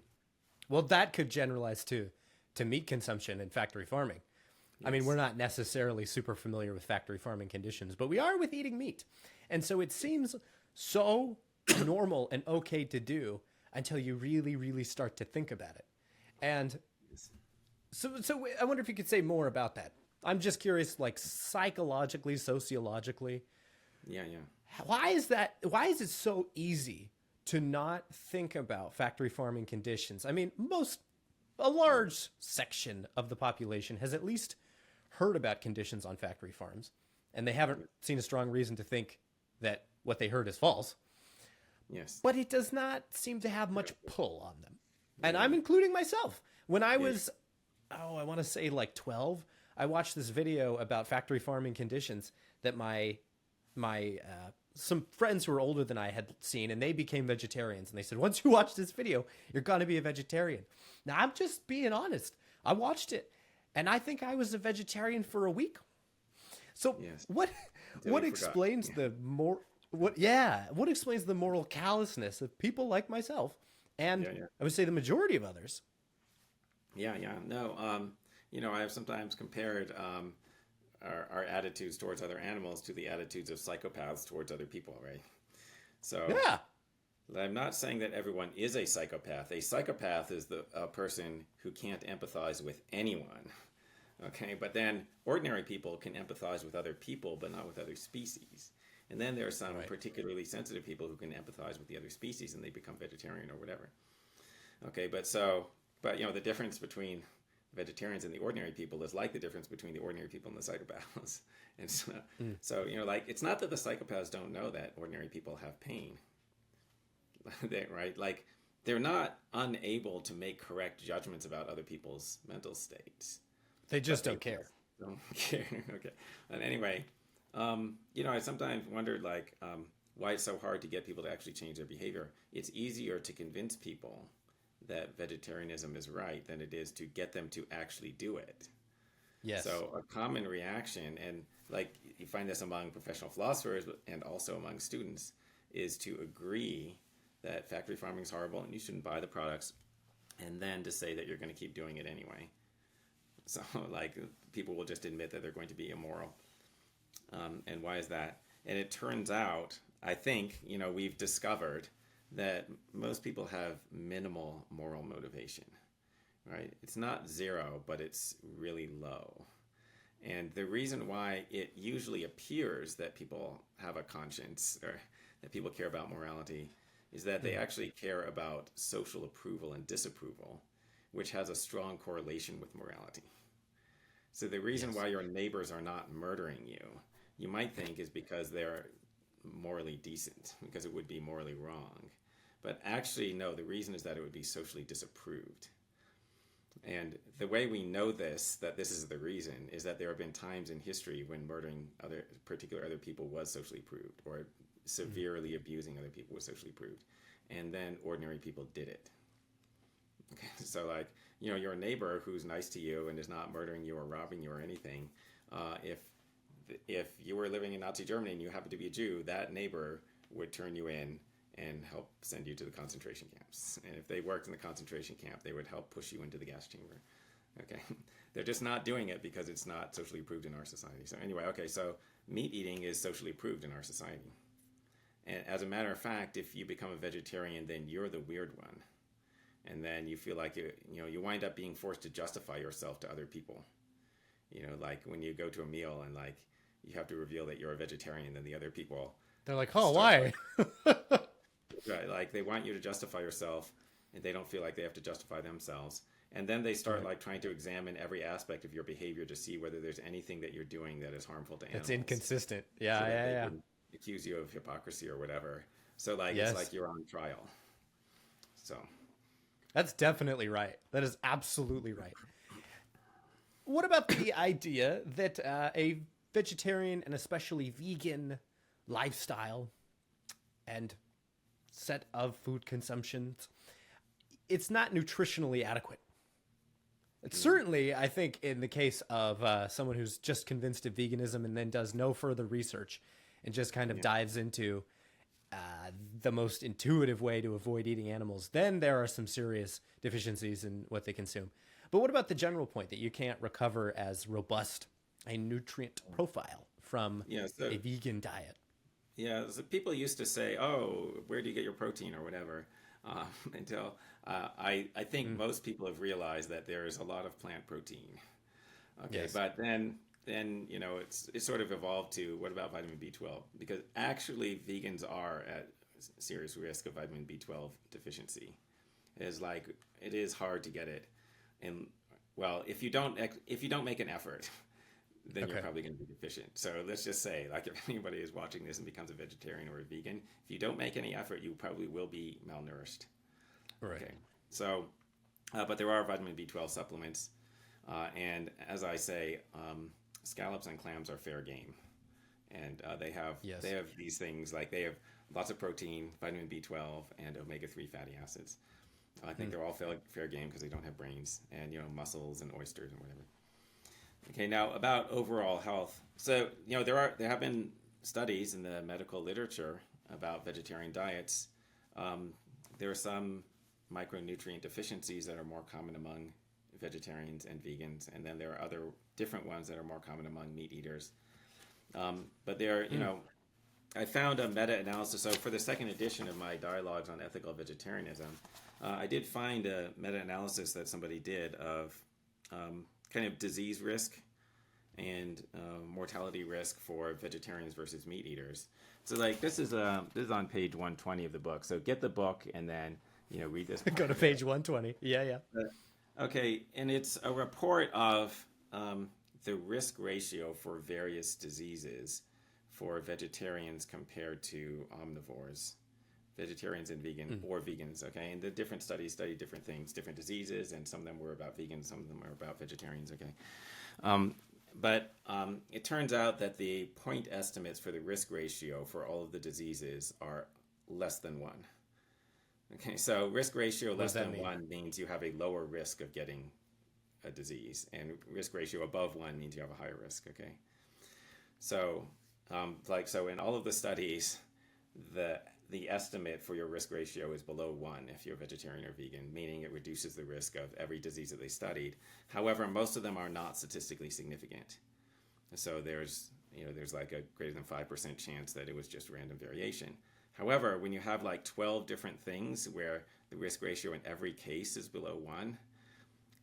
Speaker 1: Well, that could generalize to meat consumption and factory farming. Yes. I mean, we're not necessarily super familiar with factory farming conditions, but we are with eating meat. And so it seems so normal and okay to do until you really, really start to think about it. And so I wonder if you could say more about that. I'm just curious, like, psychologically, sociologically.
Speaker 2: Yeah.
Speaker 1: Why is that? Why is it so easy to not think about factory farming conditions? I mean, a large section of the population has at least heard about conditions on factory farms, and they haven't seen a strong reason to think that what they heard is false.
Speaker 2: Yes.
Speaker 1: But it does not seem to have much pull on them. And I'm including myself. When I was, I want to say like 12, I watched this video about factory farming conditions that my some friends who were older than I had seen, and they became vegetarians. And they said, once you watch this video, you're going to be a vegetarian. Now, I'm just being honest. I watched it, and I think I was a vegetarian for a week. So what explains what explains the moral callousness of people like myself, and I would say the majority of others?
Speaker 2: No, you know, I have sometimes compared our attitudes towards other animals to the attitudes of psychopaths towards other people, right? So I'm not saying that everyone is a psychopath. A psychopath is a person who can't empathize with anyone. Okay, but then ordinary people can empathize with other people, but not with other species. And then there are some particularly sensitive people who can empathize with the other species, and they become vegetarian or whatever. Okay, but you know, the difference between vegetarians and the ordinary people is like the difference between the ordinary people and the psychopaths. And so you know, like, it's not that the psychopaths don't know that ordinary people have pain, right? Like, they're not unable to make correct judgments about other people's mental states.
Speaker 1: They just don't care.
Speaker 2: Don't care. Okay. And anyway, you know, I sometimes wondered, like, why it's so hard to get people to actually change their behavior. It's easier to convince people that vegetarianism is right than it is to get them to actually do it.
Speaker 1: Yes.
Speaker 2: So a common reaction, and like you find this among professional philosophers and also among students, is to agree that factory farming is horrible and you shouldn't buy the products, and then to say that you're going to keep doing it anyway. So, like, people will just admit that they're going to be immoral. And why is that? And it turns out, I think, you know, we've discovered that most people have minimal moral motivation, right? It's not zero, but it's really low. And the reason why it usually appears that people have a conscience or that people care about morality is that they actually care about social approval and disapproval, which has a strong correlation with morality. So the reason why your neighbors are not murdering you, you might think, is because they're morally decent, because it would be morally wrong. But actually, no, the reason is that it would be socially disapproved. And the way we know this, that this is the reason, is that there have been times in history when murdering particular other people was socially approved, or severely abusing other people was socially approved. And then ordinary people did it. Okay, so like, your neighbor who's nice to you and is not murdering you or robbing you or anything, if you were living in Nazi Germany and you happen to be a Jew, that neighbor would turn you in and help send you to the concentration camps. And if they worked in the concentration camp, they would help push you into the gas chamber. Okay, they're just not doing it because it's not socially approved in our society. So anyway, okay, so meat eating is socially approved in our society. And as a matter of fact, if you become a vegetarian, then you're the weird one. And then you feel like you wind up being forced to justify yourself to other people. Like when you go to a meal and like you have to reveal that you're a vegetarian, then the other people,
Speaker 1: they're like, oh, why?
Speaker 2: Right, like they want you to justify yourself, and they don't feel like they have to justify themselves. And then they start like trying to examine every aspect of your behavior to see whether there's anything that you're doing that is harmful to animals.
Speaker 1: It's inconsistent. Yeah,
Speaker 2: so
Speaker 1: yeah, yeah.
Speaker 2: Accuse you of hypocrisy or whatever. So like
Speaker 1: Yes.
Speaker 2: It's like you're on trial. So
Speaker 1: that's definitely right. That is absolutely right. What about the idea that a vegetarian and especially vegan lifestyle and set of food consumptions, it's not nutritionally adequate? It's certainly, I think, in the case of someone who's just convinced of veganism and then does no further research and just kind of dives into the most intuitive way to avoid eating animals, then there are some serious deficiencies in what they consume. But what about the general point that you can't recover as robust a nutrient profile from a vegan diet?
Speaker 2: Yeah, so people used to say, "Oh, where do you get your protein?" or whatever. Until I think most people have realized that there is a lot of plant protein. Okay,
Speaker 1: Yes.
Speaker 2: but then it's sort of evolved to what about vitamin B12? Because actually vegans are at serious risk of vitamin B12 deficiency. It is hard to get it, and well, if you don't make an effort, then you're probably going to be deficient. So let's just say, like, if anybody is watching this and becomes a vegetarian or a vegan, if you don't make any effort, you probably will be malnourished.
Speaker 1: Right.
Speaker 2: Okay. So, but there are vitamin B12 supplements, and as I say, scallops and clams are fair game, and they have these things, like they have lots of protein, vitamin B12, and omega-3 fatty acids. I think they're all fair game because they don't have brains, and mussels and oysters and whatever. Okay, now about overall health. So there have been studies in the medical literature about vegetarian diets. There are some micronutrient deficiencies that are more common among vegetarians and vegans, and then there are other different ones that are more common among meat eaters. But there, I found a meta-analysis. So for the second edition of my dialogues on ethical vegetarianism, I did find a meta-analysis that somebody did of kind of disease risk and mortality risk for vegetarians versus meat eaters. So like this is on page 120 of the book. So get the book and then read this.
Speaker 1: Go to page 120. Yeah.
Speaker 2: Okay, and it's a report of the risk ratio for various diseases for vegetarians compared to omnivores, vegetarians and or vegans. Okay, and the different studies study different things, different diseases, and some of them were about vegans, some of them are about vegetarians. Okay, but it turns out that the point estimates for the risk ratio for all of the diseases are less than 1. Okay, so risk ratio less than 1 means you have a lower risk of getting a disease, and risk ratio above 1 means you have a higher risk. Okay, so so in all of the studies, the estimate for your risk ratio is below 1 if you're vegetarian or vegan, meaning it reduces the risk of every disease that they studied. However, most of them are not statistically significant. So there's like a greater than 5% chance that it was just random variation. However, when you have like 12 different things where the risk ratio in every case is below 1,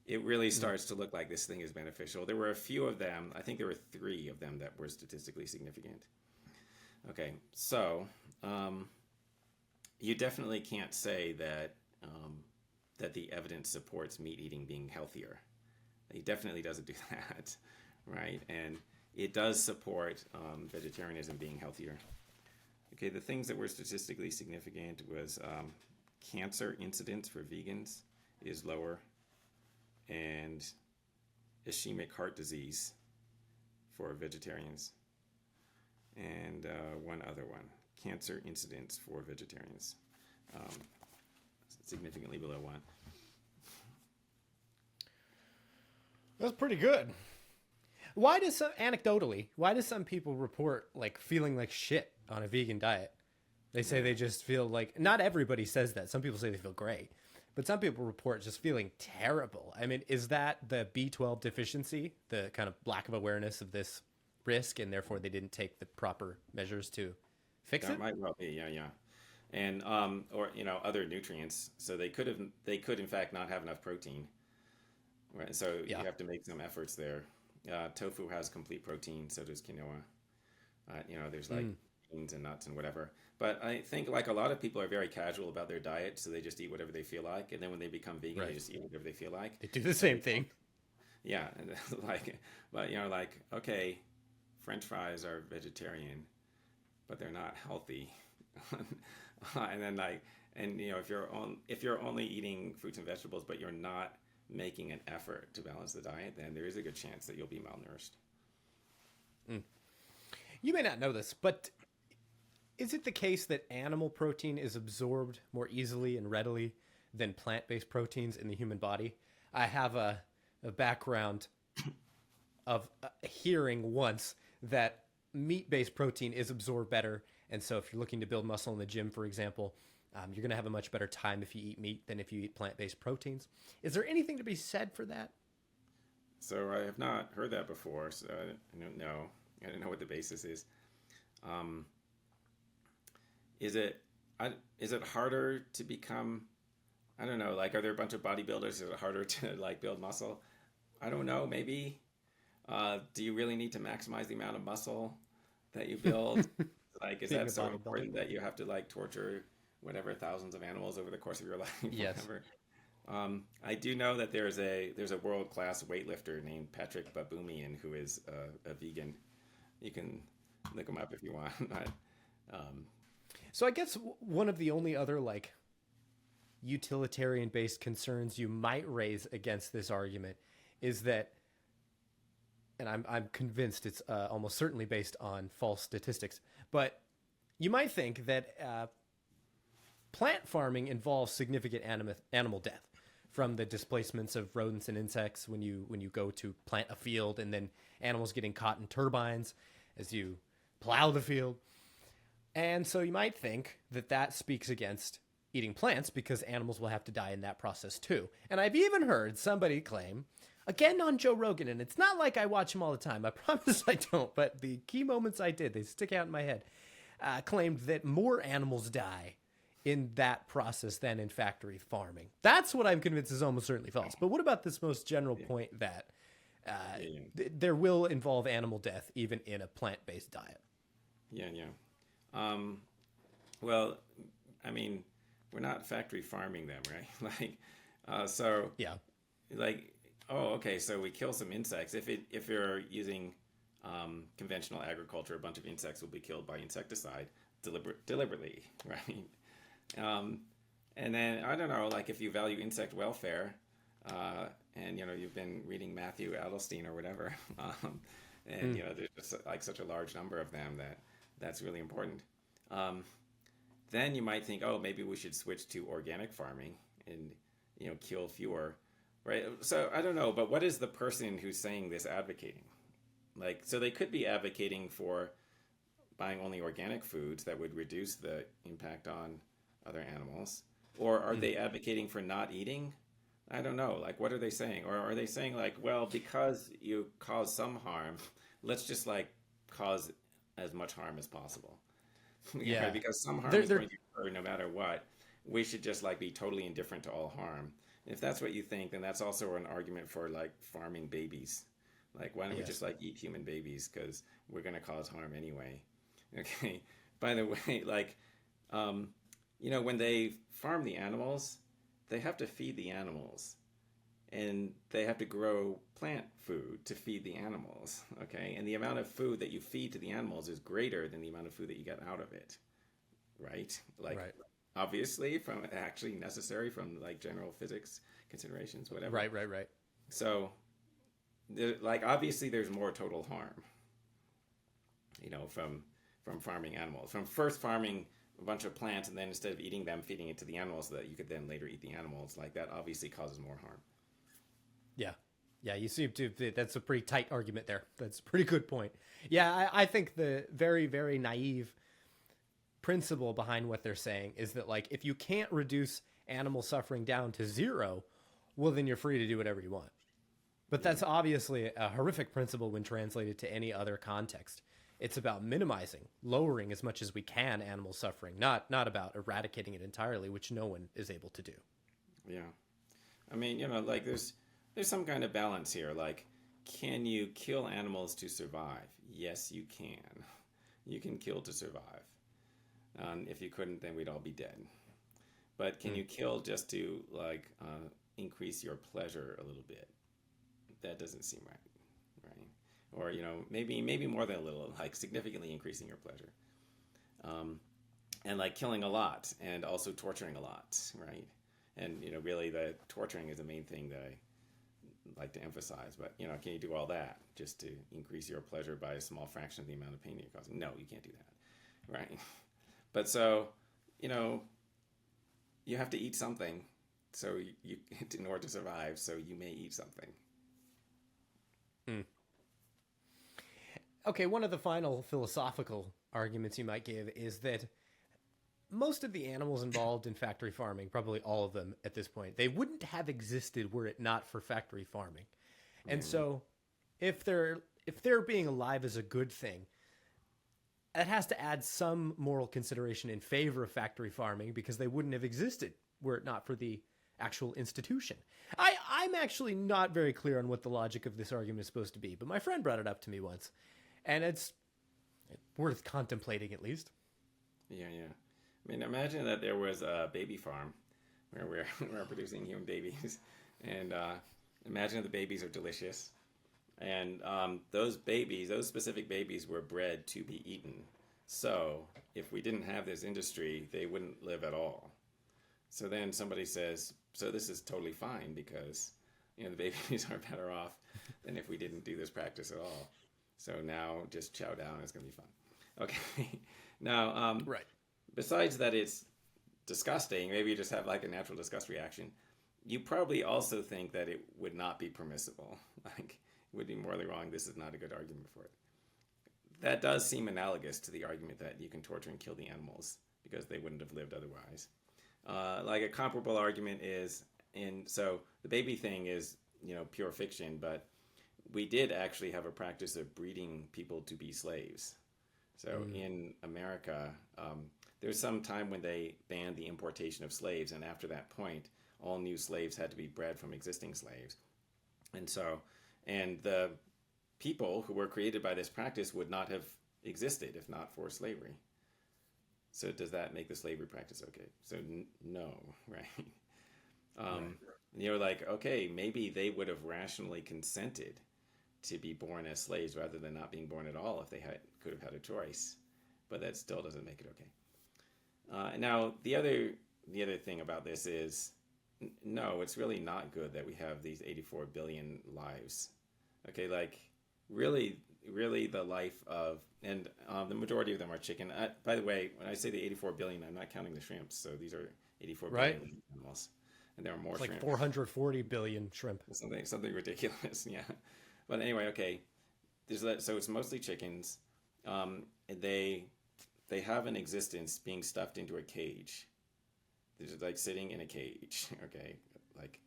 Speaker 2: it really starts to look like this thing is beneficial. There were a few of them. I think there were 3 of them that were statistically significant. Okay, so you definitely can't say that that the evidence supports meat eating being healthier. It definitely doesn't do that, right? And it does support vegetarianism being healthier. Okay, the things that were statistically significant was cancer incidence for vegans is lower, and ischemic heart disease for vegetarians, and one other one. cancer incidence for vegetarians, significantly below 1.
Speaker 1: That's pretty good. Anecdotally, why do some people report like feeling like shit on a vegan diet? They say they just feel like, not everybody says that. Some people say they feel great, but some people report just feeling terrible. I mean, is that the B12 deficiency, the kind of lack of awareness of this risk, and therefore they didn't take the proper measures to fix
Speaker 2: That
Speaker 1: it?
Speaker 2: might well be, yeah. And or other nutrients. So they could in fact not have enough protein, right? So you
Speaker 1: Yeah.
Speaker 2: have to make some efforts there. Tofu has complete protein, so does quinoa. There's like beans and nuts and whatever. But I think like a lot of people are very casual about their diet, so they just eat whatever they feel like, and then when they become vegan, they just eat whatever they feel like.
Speaker 1: They do the same thing.
Speaker 2: Yeah, but like, okay, French fries are vegetarian, but they're not healthy. And then if you're only eating fruits and vegetables, but you're not making an effort to balance the diet, then there is a good chance that you'll be malnourished.
Speaker 1: You may not know this, but is it the case that animal protein is absorbed more easily and readily than plant-based proteins in the human body? I have a background of hearing once that meat-based protein is absorbed better. And so if you're looking to build muscle in the gym, for example, you're going to have a much better time if you eat meat than if you eat plant-based proteins. Is there anything to be said for that?
Speaker 2: So I have not heard that before, so I don't know. I don't know what the basis is. Is it harder to become? I don't know. Like, are there a bunch of bodybuilders? Is it harder to like build muscle? I don't know. Maybe. Do you really need to maximize the amount of muscle that you build? Like, is that so important that you have to like torture whatever thousands of animals over the course of your life?
Speaker 1: Yes.
Speaker 2: Whatever? I do know that there's a world-class weightlifter named Patrick Baboumian who is a vegan. You can look him up if you want.
Speaker 1: So I guess one of the only other like utilitarian-based concerns you might raise against this argument is that, and I'm convinced it's almost certainly based on false statistics, but you might think that plant farming involves significant animal death from the displacements of rodents and insects when you go to plant a field, and then animals getting caught in turbines as you plow the field. And so you might think that speaks against eating plants because animals will have to die in that process too. And I've even heard somebody claim, again on Joe Rogan, and it's not like I watch him all the time, I promise I don't, but the key moments I did, they stick out in my head, claimed that more animals die in that process than in factory farming. That's what I'm convinced is almost certainly false. But what about this most general point that there will involve animal death even in a plant-based diet?
Speaker 2: Yeah. Well, I mean, we're not factory farming them, right? So
Speaker 1: yeah,
Speaker 2: like, oh, okay, so we kill some insects. If you're using conventional agriculture, a bunch of insects will be killed by insecticide deliberately, right? And then I don't know, like if you value insect welfare, and you've been reading Matthew Adelstein or whatever, and there's just like such a large number of them that's really important. Then you might think, oh, maybe we should switch to organic farming and kill fewer, right? So I don't know, but what is the person who's saying this advocating? Like, so they could be advocating for buying only organic foods that would reduce the impact on other animals, or are they advocating for not eating? I don't know. Like, what are they saying? Or are they saying like, well, because you cause some harm, let's just like cause as much harm as possible.
Speaker 1: Yeah.
Speaker 2: Right? Because some harm is going to occur no matter what. We should just like be totally indifferent to all harm. If that's what you think, then that's also an argument for like farming babies. Like, why don't we just like eat human babies because we're going to cause harm anyway? Okay. By the way, like, when they farm the animals, they have to feed the animals, and they have to grow plant food to feed the animals. Okay. And the amount of food that you feed to the animals is greater than the amount of food that you get out of it. Right. Like, right. Obviously from actually necessary from like general physics considerations, whatever.
Speaker 1: Right.
Speaker 2: So like, obviously there's more total harm, from from farming animals, from first farming a bunch of plants and then instead of eating them, feeding it to the animals so that you could then later eat the animals. Like that obviously causes more harm.
Speaker 1: Yeah. Yeah, you seem to, that's a pretty tight argument there. That's a pretty good point. Yeah, I think the very, very naive principle behind what they're saying is that, like, if you can't reduce animal suffering down to zero, well, then you're free to do whatever you want. But that's obviously a horrific principle when translated to any other context. It's about minimizing, lowering as much as we can animal suffering, not about eradicating it entirely, which no one is able to do.
Speaker 2: Yeah. I mean, like there's some kind of balance here. Like, can you kill animals to survive? Yes, you can. You can kill to survive. If you couldn't, then we'd all be dead. But can you kill just to increase your pleasure a little bit? That doesn't seem right? Or maybe more than a little, like significantly increasing your pleasure, and like killing a lot and also torturing a lot, right? And really the torturing is the main thing that I like to emphasize. But can you do all that just to increase your pleasure by a small fraction of the amount of pain you're causing? No, you can't do that, right? But so you have to eat something, so you in order to survive, so you may eat something.
Speaker 1: Okay, one of the final philosophical arguments you might give is that most of the animals involved in factory farming, probably all of them at this point, they wouldn't have existed were it not for factory farming. And so if they're being alive is a good thing, that has to add some moral consideration in favor of factory farming, because they wouldn't have existed were it not for the actual institution. I'm actually not very clear on what the logic of this argument is supposed to be, but my friend brought it up to me once, and it's worth contemplating at least.
Speaker 2: Yeah. I mean, imagine that there was a baby farm where we're producing human babies, and imagine the babies are delicious, and those specific babies were bred to be eaten. So if we didn't have this industry, they wouldn't live at all. So then somebody says, so this is totally fine because the babies are better off than if we didn't do this practice at all. So now just chow down, it's going to be fun. Okay. Now,
Speaker 1: right.
Speaker 2: Besides that it's disgusting, maybe you just have like a natural disgust reaction, you probably also think that it would not be permissible. Like, it would be morally wrong. This is not a good argument for it. That does seem analogous to the argument that you can torture and kill the animals because they wouldn't have lived otherwise. Like a comparable argument is so the baby thing is, pure fiction, but we did actually have a practice of breeding people to be slaves. So in America, there's some time when they banned the importation of slaves, and after that point, all new slaves had to be bred from existing slaves. And the people who were created by this practice would not have existed if not for slavery. So does that make the slavery practice okay? So no, right? Like, okay, maybe they would have rationally consented to be born as slaves rather than not being born at all if they could have had a choice, but that still doesn't make it okay. Now, the other thing about this is, no, it's really not good that we have these 84 billion lives. Okay, like really the life of, and the majority of them are chicken. By the way, when I say the 84 billion, I'm not counting the shrimps. So these are 84 billion animals, and there are more shrimp.
Speaker 1: Like 440 billion shrimp.
Speaker 2: Something ridiculous, yeah. But anyway, okay. So it's mostly chickens. They have an existence being stuffed into a cage. They're just like sitting in a cage, okay, like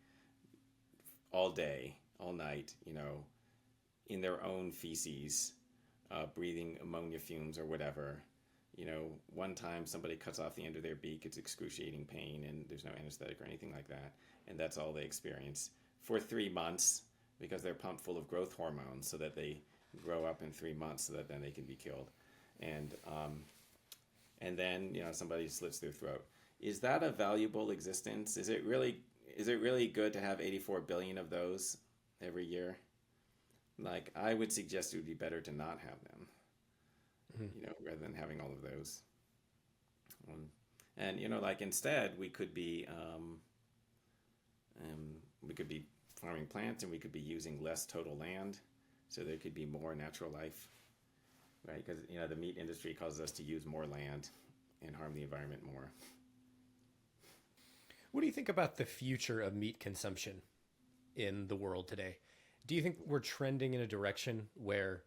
Speaker 2: all day, all night, in their own feces, breathing ammonia fumes or whatever. One time somebody cuts off the end of their beak, it's excruciating pain, and there's no anesthetic or anything like that, and that's all they experience for 3 months because they're pumped full of growth hormones so that they grow up in 3 months so that then they can be killed, and then somebody slits their throat. Is that a valuable existence? Is it really good to have 84 billion of those every year? Like, I would suggest it would be better to not have them, rather than having all of those. And like instead, we could be farming plants, and we could be using less total land, so there could be more natural life. right? Because the meat industry causes us to use more land and harm the environment more.
Speaker 1: What do you think about the future of meat consumption in the world today? Do you think we're trending in a direction where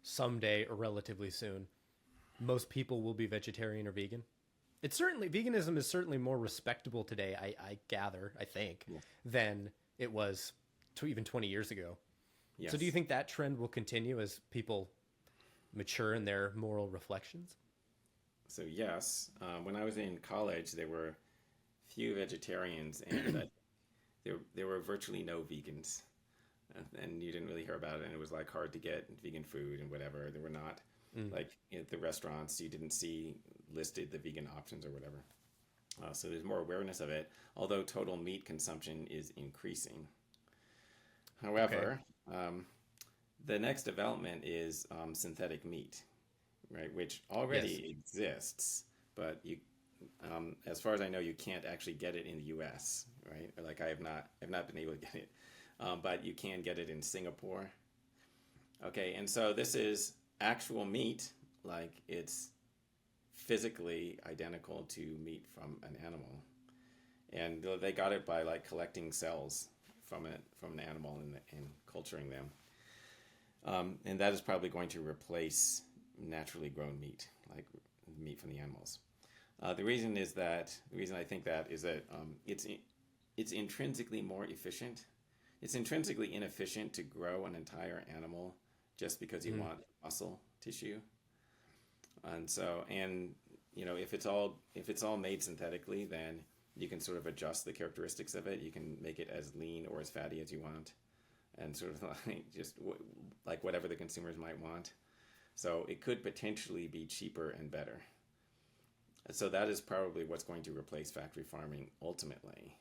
Speaker 1: someday or relatively soon, most people will be vegetarian or vegan? It's certainly, veganism is certainly more respectable today, I gather, I think, than it was even 20 years ago.
Speaker 2: Yes.
Speaker 1: So do you think that trend will continue as people mature in their moral reflections?
Speaker 2: So yes, when I was in college, there were few vegetarians, and there were virtually no vegans, and you didn't really hear about it. And it was like hard to get vegan food and whatever. There were not like at the restaurants, you didn't see listed the vegan options or whatever. So there's more awareness of it, although total meat consumption is increasing. However, the next development is synthetic meat, right, which already exists, but as far as I know, you can't actually get it in the U.S., right? Or like I've not been able to get it, but you can get it in Singapore. Okay, and so this is actual meat, like it's physically identical to meat from an animal, and they got it by like collecting cells from an animal and culturing them, and that is probably going to replace naturally grown meat, like meat from the animals. The reason I think that is that it's intrinsically more efficient. It's intrinsically inefficient to grow an entire animal just because you want muscle tissue. And so, if it's all made synthetically, then you can sort of adjust the characteristics of it. You can make it as lean or as fatty as you want, and sort of like just like whatever the consumers might want. So it could potentially be cheaper and better. So that is probably what's going to replace factory farming ultimately,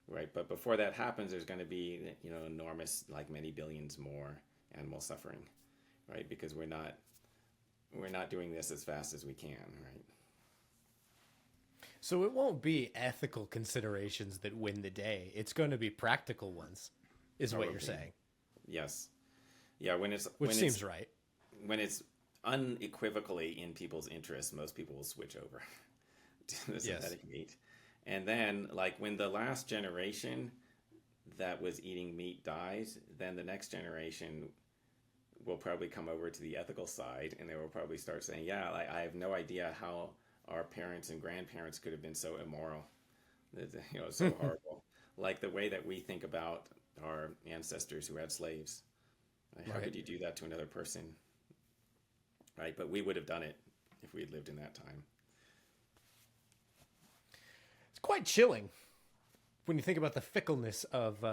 Speaker 2: right? But before that happens, there's going to be enormous, like many billions more animal suffering, right? Because we're not doing this as fast as we can, right?
Speaker 1: So it won't be ethical considerations that win the day. It's going to be practical ones, is what you're saying.
Speaker 2: Yes. Yeah,
Speaker 1: which seems right.
Speaker 2: When it's unequivocally in people's interests, most people will switch over to the synthetic meat. And then, like, when the last generation that was eating meat dies, then the next generation will probably come over to the ethical side, and they will probably start saying, yeah, like, I have no idea how our parents and grandparents could have been so immoral, so horrible. Like the way that we think about our ancestors who had slaves. Like, how could you do that to another person? Right, but we would have done it if we had lived in that time.
Speaker 1: It's quite chilling when you think about the fickleness of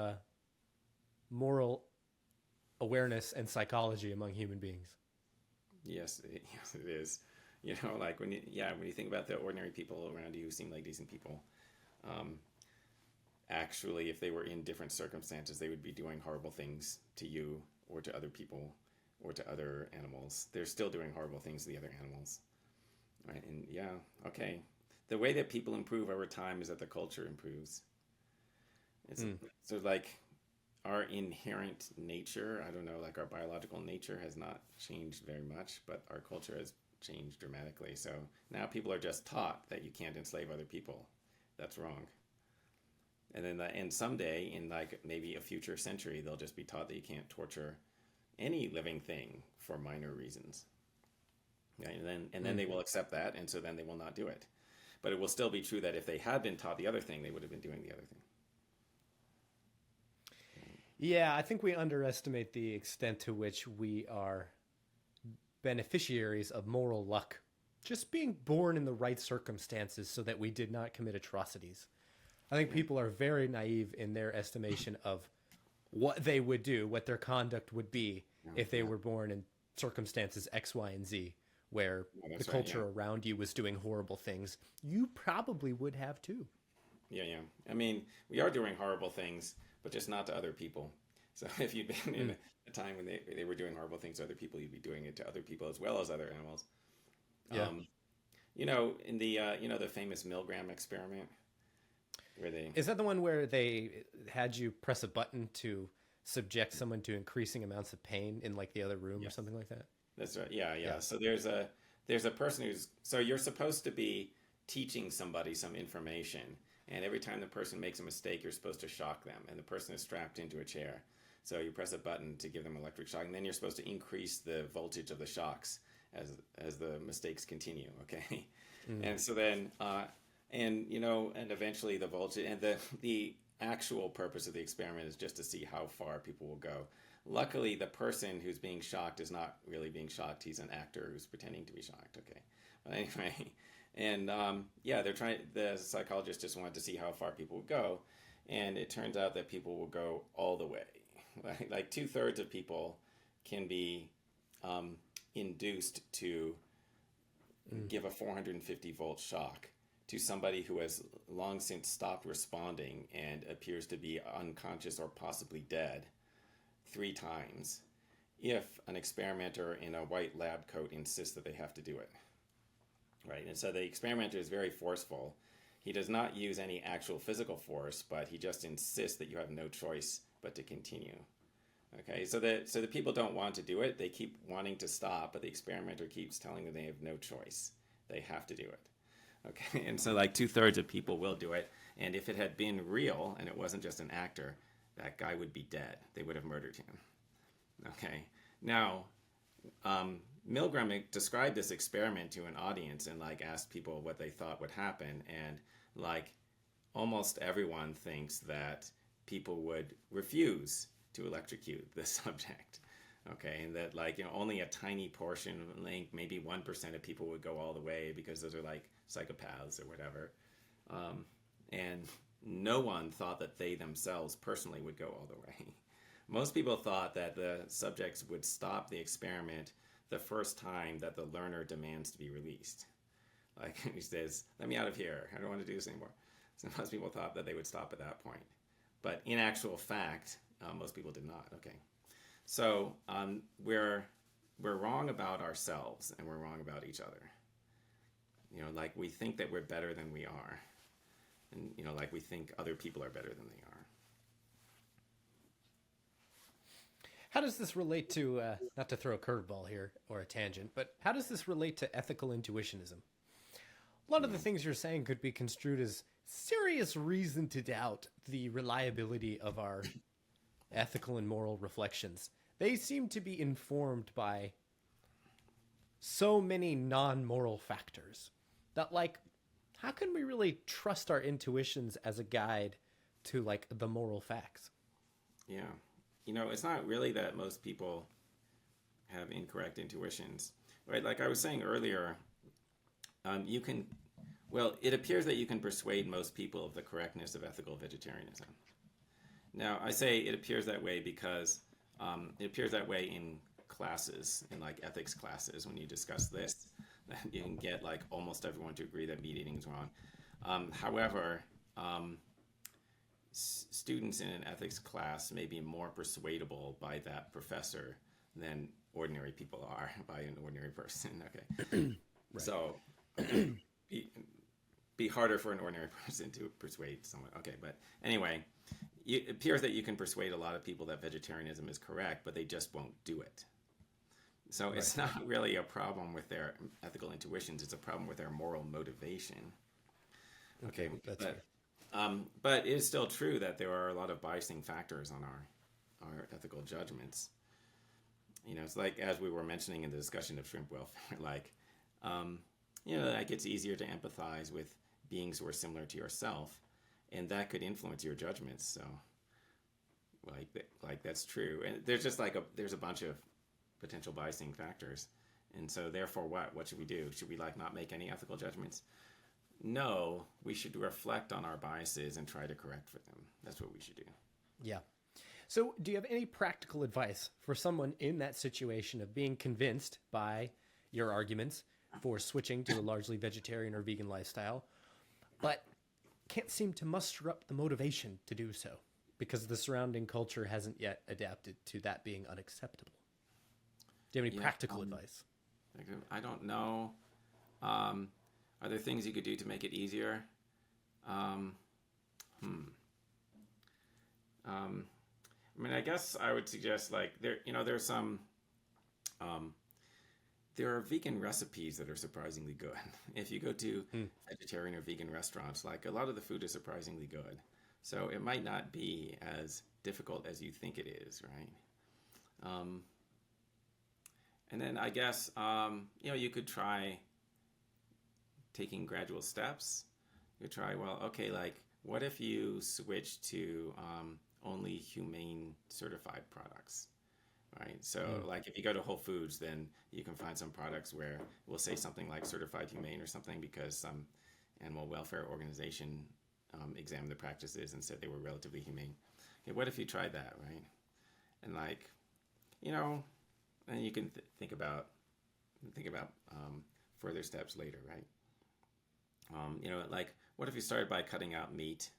Speaker 1: moral awareness and psychology among human beings.
Speaker 2: Yes, it is. Like when you think about the ordinary people around you who seem like decent people, actually, if they were in different circumstances, they would be doing horrible things to you or to other people or to other animals. They're still doing horrible things to the other animals, right? And the way that people improve over time is that the culture improves. It's so like our inherent nature, I don't know, like our biological nature has not changed very much, but our culture has changed dramatically. So now people are just taught that you can't enslave other people. That's wrong. And then someday in like maybe a future century, they'll just be taught that you can't torture any living thing for minor reasons. Right? And then they will accept that, and so then they will not do it. But it will still be true that if they had been taught the other thing, they would have been doing the other thing.
Speaker 1: Yeah, I think we underestimate the extent to which we are beneficiaries of moral luck. Just being born in the right circumstances so that we did not commit atrocities. I think people are very naive in their estimation of what they would do, what their conduct would be if they were born in circumstances X, Y, and Z, where the culture around you was doing horrible things. You probably would have too.
Speaker 2: Yeah. I mean, we are doing horrible things, but just not to other people. So if you'd been in a time when they were doing horrible things to other people, you'd be doing it to other people as well as other animals.
Speaker 1: Yeah.
Speaker 2: In the famous Milgram experiment,
Speaker 1: Is that the one where they had you press a button to subject someone to increasing amounts of pain in like the other room or something like that?
Speaker 2: That's right. Yeah, yeah.
Speaker 1: Yeah.
Speaker 2: So there's a person who's so you're supposed to be teaching somebody some information, and every time the person makes a mistake, you're supposed to shock them, and the person is strapped into a chair. So you press a button to give them electric shock, and then you're supposed to increase the voltage of the shocks as the mistakes continue. Okay,
Speaker 1: Mm.
Speaker 2: and so then and eventually the voltage and the actual purpose of the experiment is just to see how far people will go. Luckily, the person who's being shocked is not really being shocked. He's an actor who's pretending to be shocked. Okay, but anyway, and yeah, they're trying. The psychologist just wanted to see how far people would go, and it turns out that people will go all the way. Like 2/3 of people can be induced to give a 450-volt shock to somebody who has long since stopped responding and appears to be unconscious or possibly dead 3 times if an experimenter in a white lab coat insists that they have to do it. Right? And so the experimenter is very forceful. He does not use any actual physical force, but he just insists that you have no choice but to continue. Okay, so the people don't want to do it. They keep wanting to stop, but the experimenter keeps telling them they have no choice. They have to do it. Okay, and so like 2/3 of people will do it. And if it had been real and it wasn't just an actor, that guy would be dead. They would have murdered him. Okay, now Milgram described this experiment to an audience and like asked people what they thought would happen, and like almost everyone thinks that people would refuse to electrocute the subject. Okay, and that like only a tiny portion, like maybe 1% of people would go all the way because those are like psychopaths or whatever, and no one thought that they themselves personally would go all the way. Most people thought that the subjects would stop the experiment the first time that the learner demands to be released. Like he says, "Let me out of here. I don't want to do this anymore." So most people thought that they would stop at that point. But in actual fact, most people did not. Okay. So we're wrong about ourselves and we're wrong about each other. Like we think that we're better than we are. And, like we think other people are better than they are.
Speaker 1: How does this relate to, not to throw a curveball here or a tangent, but how does this relate to ethical intuitionism? A lot of the things you're saying could be construed as serious reason to doubt the reliability of our ethical and moral reflections. They seem to be informed by so many non-moral factors that, like, how can we really trust our intuitions as a guide to, like, the moral facts?
Speaker 2: Yeah. It's not really that most people have incorrect intuitions, right? Like I was saying earlier, it appears that you can persuade most people of the correctness of ethical vegetarianism. Now, I say it appears that way because it appears that way in classes, in like ethics classes, when you discuss this, that you can get like almost everyone to agree that meat eating is wrong. However, students in an ethics class may be more persuadable by that professor than ordinary people are by an ordinary person. Okay, right. So be harder for an ordinary person to persuade someone. Okay, but anyway, it appears that you can persuade a lot of people that vegetarianism is correct, but they just won't do it. So it's not really a problem with their ethical intuitions; it's a problem with their moral motivation. Okay,
Speaker 1: that's fair.
Speaker 2: But it is still true that there are a lot of biasing factors on our ethical judgments. It's like, as we were mentioning in the discussion of shrimp welfare, like, like it's easier to empathize with beings who are similar to yourself, and that could influence your judgments. So, like that's true. And there's just there's a bunch of potential biasing factors. And so therefore what should we do? Should we not make any ethical judgments? No, we should reflect on our biases and try to correct for them. That's what we should do.
Speaker 1: Yeah. So do you have any practical advice for someone in that situation of being convinced by your arguments for switching to a largely vegetarian or vegan lifestyle, but can't seem to muster up the motivation to do so because the surrounding culture hasn't yet adapted to that being unacceptable? Do you have any practical advice?
Speaker 2: I don't know. Are there things you could do to make it easier? I guess I would suggest there's some there are vegan recipes that are surprisingly good. If you go to vegetarian or vegan restaurants, like a lot of the food is surprisingly good. So it might not be as difficult as you think it is, right? And then I guess, you could try taking gradual steps. You could try, well, okay, like what if you switch to only humane certified products? Right. So like if you go to Whole Foods, then you can find some products where it will say something like certified humane or something because some animal welfare organization examined the practices and said they were relatively humane. Okay, what if you tried that, right? And like, then you can think about further steps later, right? Like what if you started by cutting out meat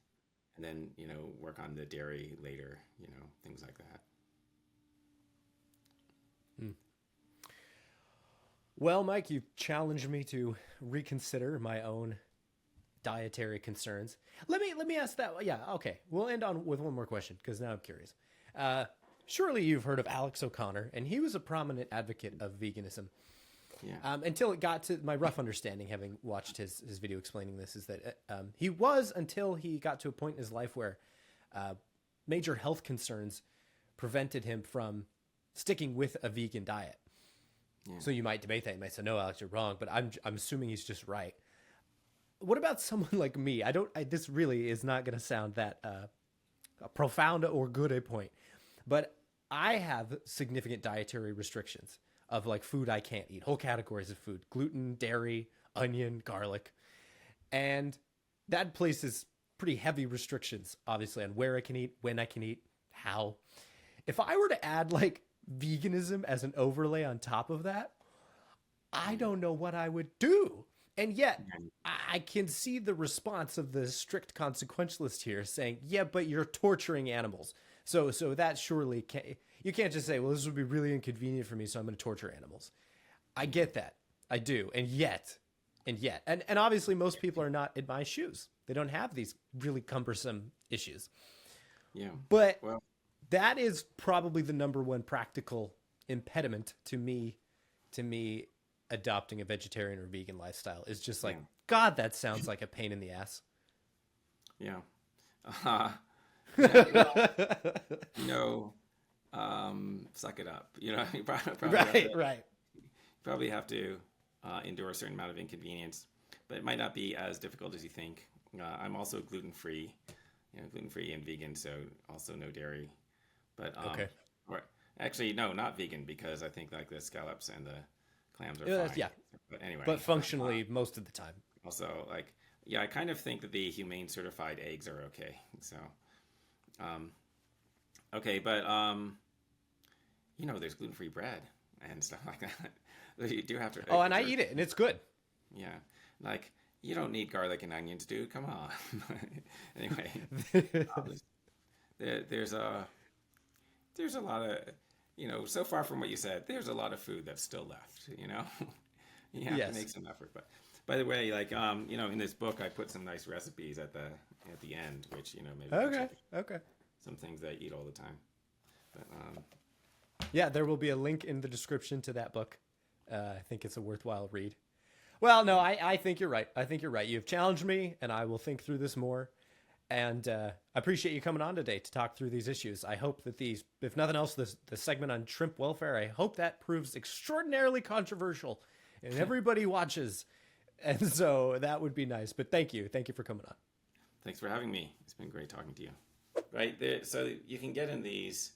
Speaker 2: and then, work on the dairy later, things like that.
Speaker 1: Well, Mike, you challenged me to reconsider my own dietary concerns. Let me ask that. Yeah, okay. We'll end on with one more question because now I'm curious. Surely you've heard of Alex O'Connor, and he was a prominent advocate of veganism.
Speaker 2: Yeah.
Speaker 1: Until it got to my rough understanding, having watched his video explaining this, is that he was until he got to a point in his life where major health concerns prevented him from sticking with a vegan diet. Yeah. So you might debate that. You might say, no, Alex, you're wrong. But I'm assuming he's just right. What about someone like me? This really is not going to sound that profound or good a point. But I have significant dietary restrictions of like food I can't eat, whole categories of food, gluten, dairy, onion, garlic. And that places pretty heavy restrictions, obviously, on where I can eat, when I can eat, how. If I were to add like veganism as an overlay on top of that, I don't know what I would do. And yet I can see the response of the strict consequentialist here saying, yeah, but you're torturing animals. So that surely can't, you can't just say, well, this would be really inconvenient for me, so I'm going to torture animals. I get that. I do. And yet, and obviously most people are not in my shoes. They don't have these really cumbersome issues.
Speaker 2: Yeah.
Speaker 1: But that is probably the number one practical impediment to me adopting a vegetarian or vegan lifestyle is just like, God, that sounds like a pain in the ass.
Speaker 2: Yeah. Suck it up. You probably have to endure a certain amount of inconvenience, but it might not be as difficult as you think. I'm also gluten-free, and vegan, so also no dairy. But or actually, no, not vegan because I think like the scallops and the clams are fine. Yeah. But anyway.
Speaker 1: But functionally, most of the time.
Speaker 2: Also, I kind of think that the humane certified eggs are okay. So, okay, but there's gluten-free bread and stuff like that. You do have to.
Speaker 1: Oh, and I eat it, and it's good.
Speaker 2: Yeah, like you don't need garlic and onions, dude. Come on. Anyway, there's a lot of, so far from what you said, there's a lot of food that's still left. You have to make some effort. But by the way, in this book, I put some nice recipes at the end, which maybe some things that I eat all the time. But
Speaker 1: there will be a link in the description to that book. I think it's a worthwhile read. Well, no, I think you're right. You've challenged me, and I will think through this more. And I appreciate you coming on today to talk through these issues. I hope that these, if nothing else, the segment on shrimp welfare, I hope that proves extraordinarily controversial and everybody watches. And so that would be nice. But thank you. Thank you for coming on.
Speaker 2: Thanks for having me. It's been great talking to you. Right. So you can get in these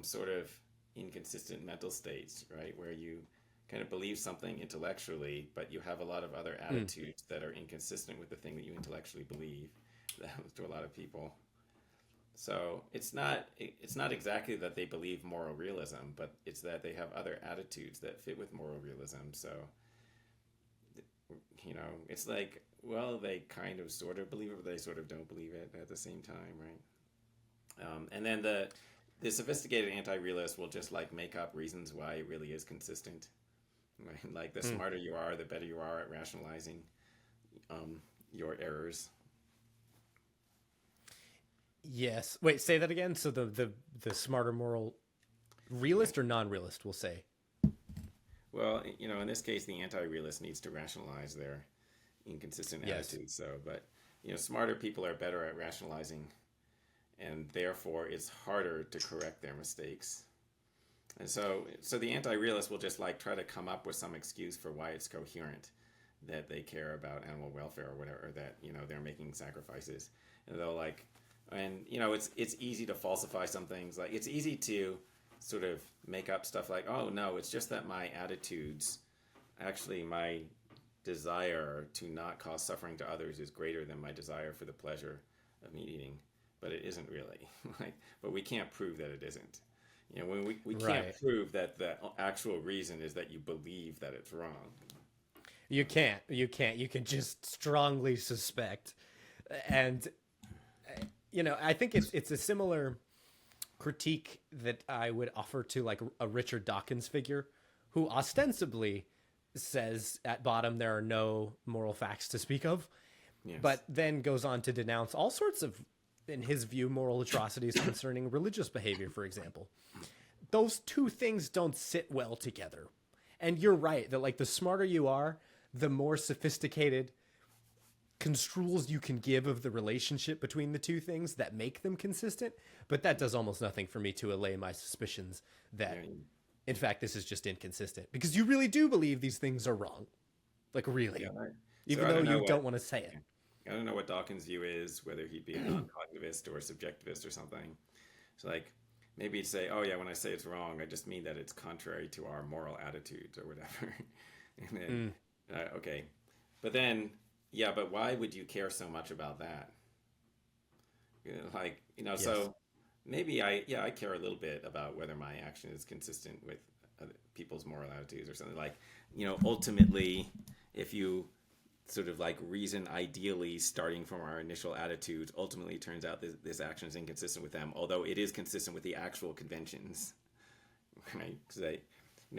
Speaker 2: sort of inconsistent mental states, right, where you kind of believe something intellectually, but you have a lot of other attitudes that are inconsistent with the thing that you intellectually believe. That happens to a lot of people. So it's not exactly that they believe moral realism, but it's that they have other attitudes that fit with moral realism. So, it's like, well, they kind of sort of believe it, but they sort of don't believe it at the same time, right? And then the sophisticated anti-realist will just make up reasons why it really is consistent. Right? Like the smarter you are, the better you are at rationalizing your errors.
Speaker 1: Yes. Wait, say that again. So the smarter moral realist or non-realist will say.
Speaker 2: Well, in this case, the anti-realist needs to rationalize their inconsistent
Speaker 1: Yes.
Speaker 2: attitudes. So, but smarter people are better at rationalizing, and therefore it's harder to correct their mistakes. And so the anti-realist will just like try to come up with some excuse for why it's coherent that they care about animal welfare or whatever, or that they're making sacrifices, and they'll like, and it's easy to falsify some things. Like it's easy to sort of make up stuff like, oh no, it's just that my attitudes, actually my desire to not cause suffering to others is greater than my desire for the pleasure of meat eating, but it isn't really. Like, but we can't prove that it isn't. When we can't
Speaker 1: Right.
Speaker 2: prove that the actual reason is that you believe that it's wrong.
Speaker 1: You can't. You can't. You can just strongly suspect. And I think it's a similar critique that I would offer to like a Richard Dawkins figure who ostensibly says at bottom there are no moral facts to speak of,
Speaker 2: Yes.
Speaker 1: but then goes on to denounce all sorts of, in his view, moral atrocities concerning religious behavior, for example. Those two things don't sit well together. And you're right that like the smarter you are, the more sophisticated construals you can give of the relationship between the two things that make them consistent. But that does almost nothing for me to allay my suspicions that,
Speaker 2: Yeah,
Speaker 1: in fact, this is just inconsistent. Because you really do believe these things are wrong. Like, really.
Speaker 2: yeah, right.
Speaker 1: Even
Speaker 2: So I
Speaker 1: though
Speaker 2: don't know
Speaker 1: you
Speaker 2: what-
Speaker 1: don't want to say it.
Speaker 2: I don't know what Dawkins' view is, whether he'd be a non-cognitivist or a subjectivist or something. So, like, maybe he'd say, oh, yeah, when I say it's wrong, I just mean that it's contrary to our moral attitudes or whatever. And then, okay. But then, yeah, but why would you care so much about that?
Speaker 1: Yes.
Speaker 2: So maybe I care a little bit about whether my action is consistent with other people's moral attitudes or something. Like, ultimately, if you sort of like reason ideally starting from our initial attitudes, ultimately it turns out this action is inconsistent with them, although it is consistent with the actual conventions, right? Because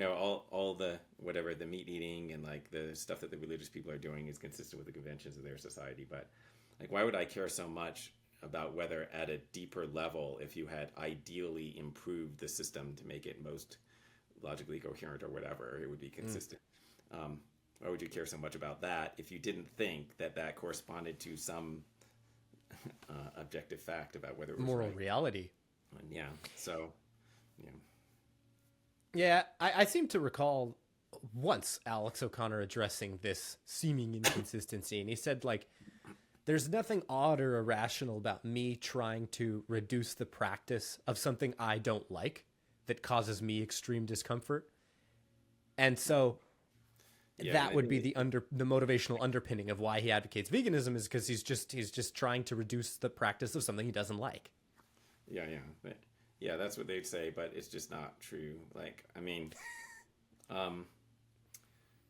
Speaker 2: all the whatever the meat eating and like the stuff that the religious people are doing is consistent with the conventions of their society. But like, why would I care so much about whether at a deeper level, if you had ideally improved the system to make it most logically coherent or whatever, it would be consistent? Why would you care so much about that if you didn't think that that corresponded to some objective fact about whether it was
Speaker 1: Moral
Speaker 2: right?
Speaker 1: reality.
Speaker 2: And yeah. So, yeah.
Speaker 1: Yeah, I seem to recall once Alex O'Connor addressing this seeming inconsistency, and he said, like, there's nothing odd or irrational about me trying to reduce the practice of something I don't like that causes me extreme discomfort. And so
Speaker 2: Yeah,
Speaker 1: that
Speaker 2: and I
Speaker 1: would be
Speaker 2: think
Speaker 1: the motivational underpinning of why he advocates veganism, is because he's just trying to reduce the practice of something he doesn't like.
Speaker 2: Yeah, yeah. Yeah, that's what they'd say, but it's just not true. Like, I mean,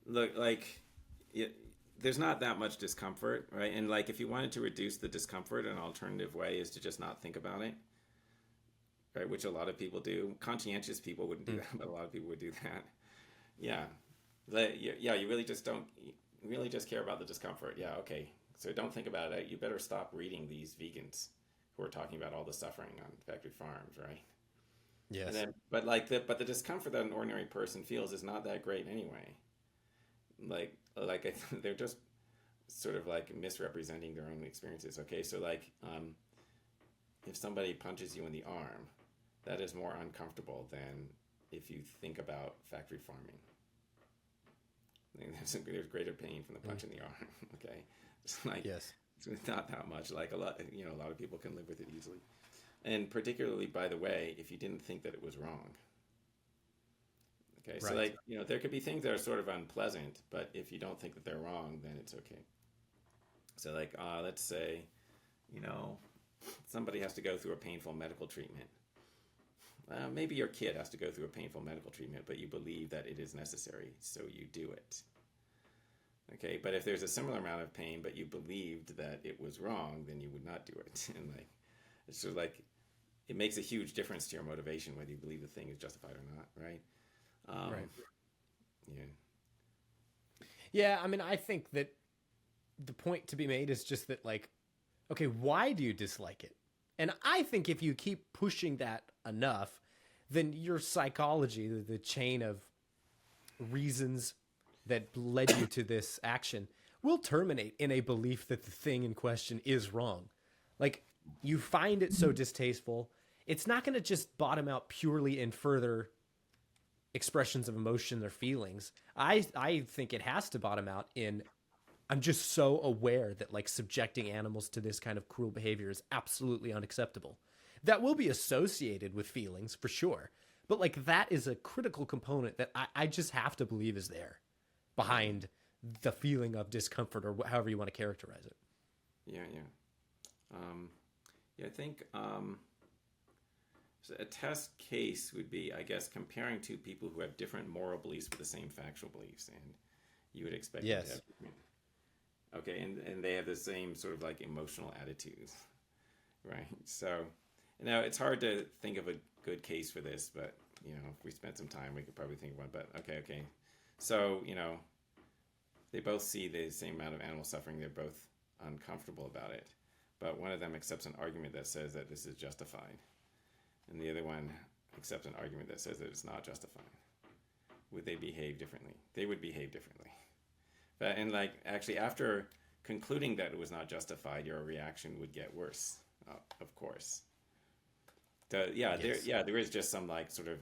Speaker 2: look, like, there's not that much discomfort, right? And like, if you wanted to reduce the discomfort, an alternative way is to just not think about it, right? Which a lot of people do. Conscientious people wouldn't do that, but a lot of people would do that. Yeah, you really just don't, you really just care about the discomfort. Yeah, okay. So don't think about it. You better stop reading these vegans who are talking about all the suffering on factory farms, right?
Speaker 1: Yes.
Speaker 2: And then, but the discomfort that an ordinary person feels is not that great anyway. They're just sort of like misrepresenting their own experiences. Okay, so like, if somebody punches you in the arm, that is more uncomfortable than if you think about factory farming. There's greater pain from the punch in the arm. Okay, it's like,
Speaker 1: Yes.
Speaker 2: it's not that much. Like a lot of people can live with it easily, and particularly, by the way, if you didn't think that it was wrong. Okay, so
Speaker 1: Right.
Speaker 2: like, there could be things that are sort of unpleasant, but if you don't think that they're wrong, then it's okay. So like, let's say, somebody has to go through a painful medical treatment. Maybe your kid has to go through a painful medical treatment, but you believe that it is necessary, so you do it. Okay, but if there's a similar amount of pain, but you believed that it was wrong, then you would not do it. And like, it's sort of like, it makes a huge difference to your motivation whether you believe the thing is justified or not, right?
Speaker 1: Right.
Speaker 2: Yeah.
Speaker 1: Yeah, I mean, I think that the point to be made is just that, like, okay, why do you dislike it? And I think if you keep pushing that enough, then your psychology, the chain of reasons that led you to this action will terminate in a belief that the thing in question is wrong. Like, you find it so distasteful, it's not going to just bottom out purely in further expressions of emotion or feelings. I think it has to bottom out in, I'm just so aware that like subjecting animals to this kind of cruel behavior is absolutely unacceptable. That will be associated with feelings for sure. But like that is a critical component that I just have to believe is there behind the feeling of discomfort or however you want to characterize it.
Speaker 2: Yeah. I think so a test case would be, I guess, comparing two people who have different moral beliefs but the same factual beliefs, and you would expect them to have different. Okay, and they have the same sort of like emotional attitudes, right? So now it's hard to think of a good case for this, but if we spent some time, we could probably think of one. But okay. So they both see the same amount of animal suffering. They're both uncomfortable about it, but one of them accepts an argument that says that this is justified, and the other one accepts an argument that says that it's not justified. Would they behave differently? They would behave differently. And like actually, after concluding that it was not justified, your reaction would get worse, of course. There is just some like sort of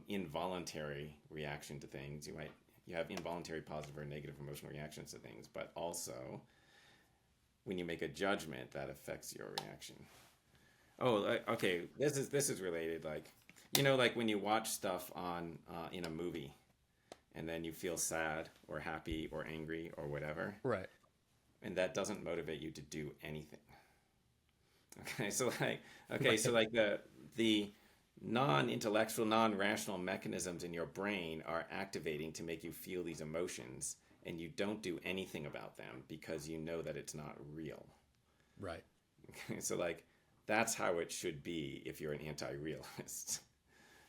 Speaker 2: involuntary reaction to things. You have involuntary positive or negative emotional reactions to things, but also when you make a judgment, that affects your reaction. Oh, okay. This is related. Like when you watch stuff on in a movie, and then you feel sad or happy or angry or whatever,
Speaker 1: right?
Speaker 2: And that doesn't motivate you to do anything. Okay, so the non-intellectual, non-rational mechanisms in your brain are activating to make you feel these emotions, and you don't do anything about them because you know that it's not real.
Speaker 1: Right.
Speaker 2: Okay, so like that's how it should be if you're an anti-realist.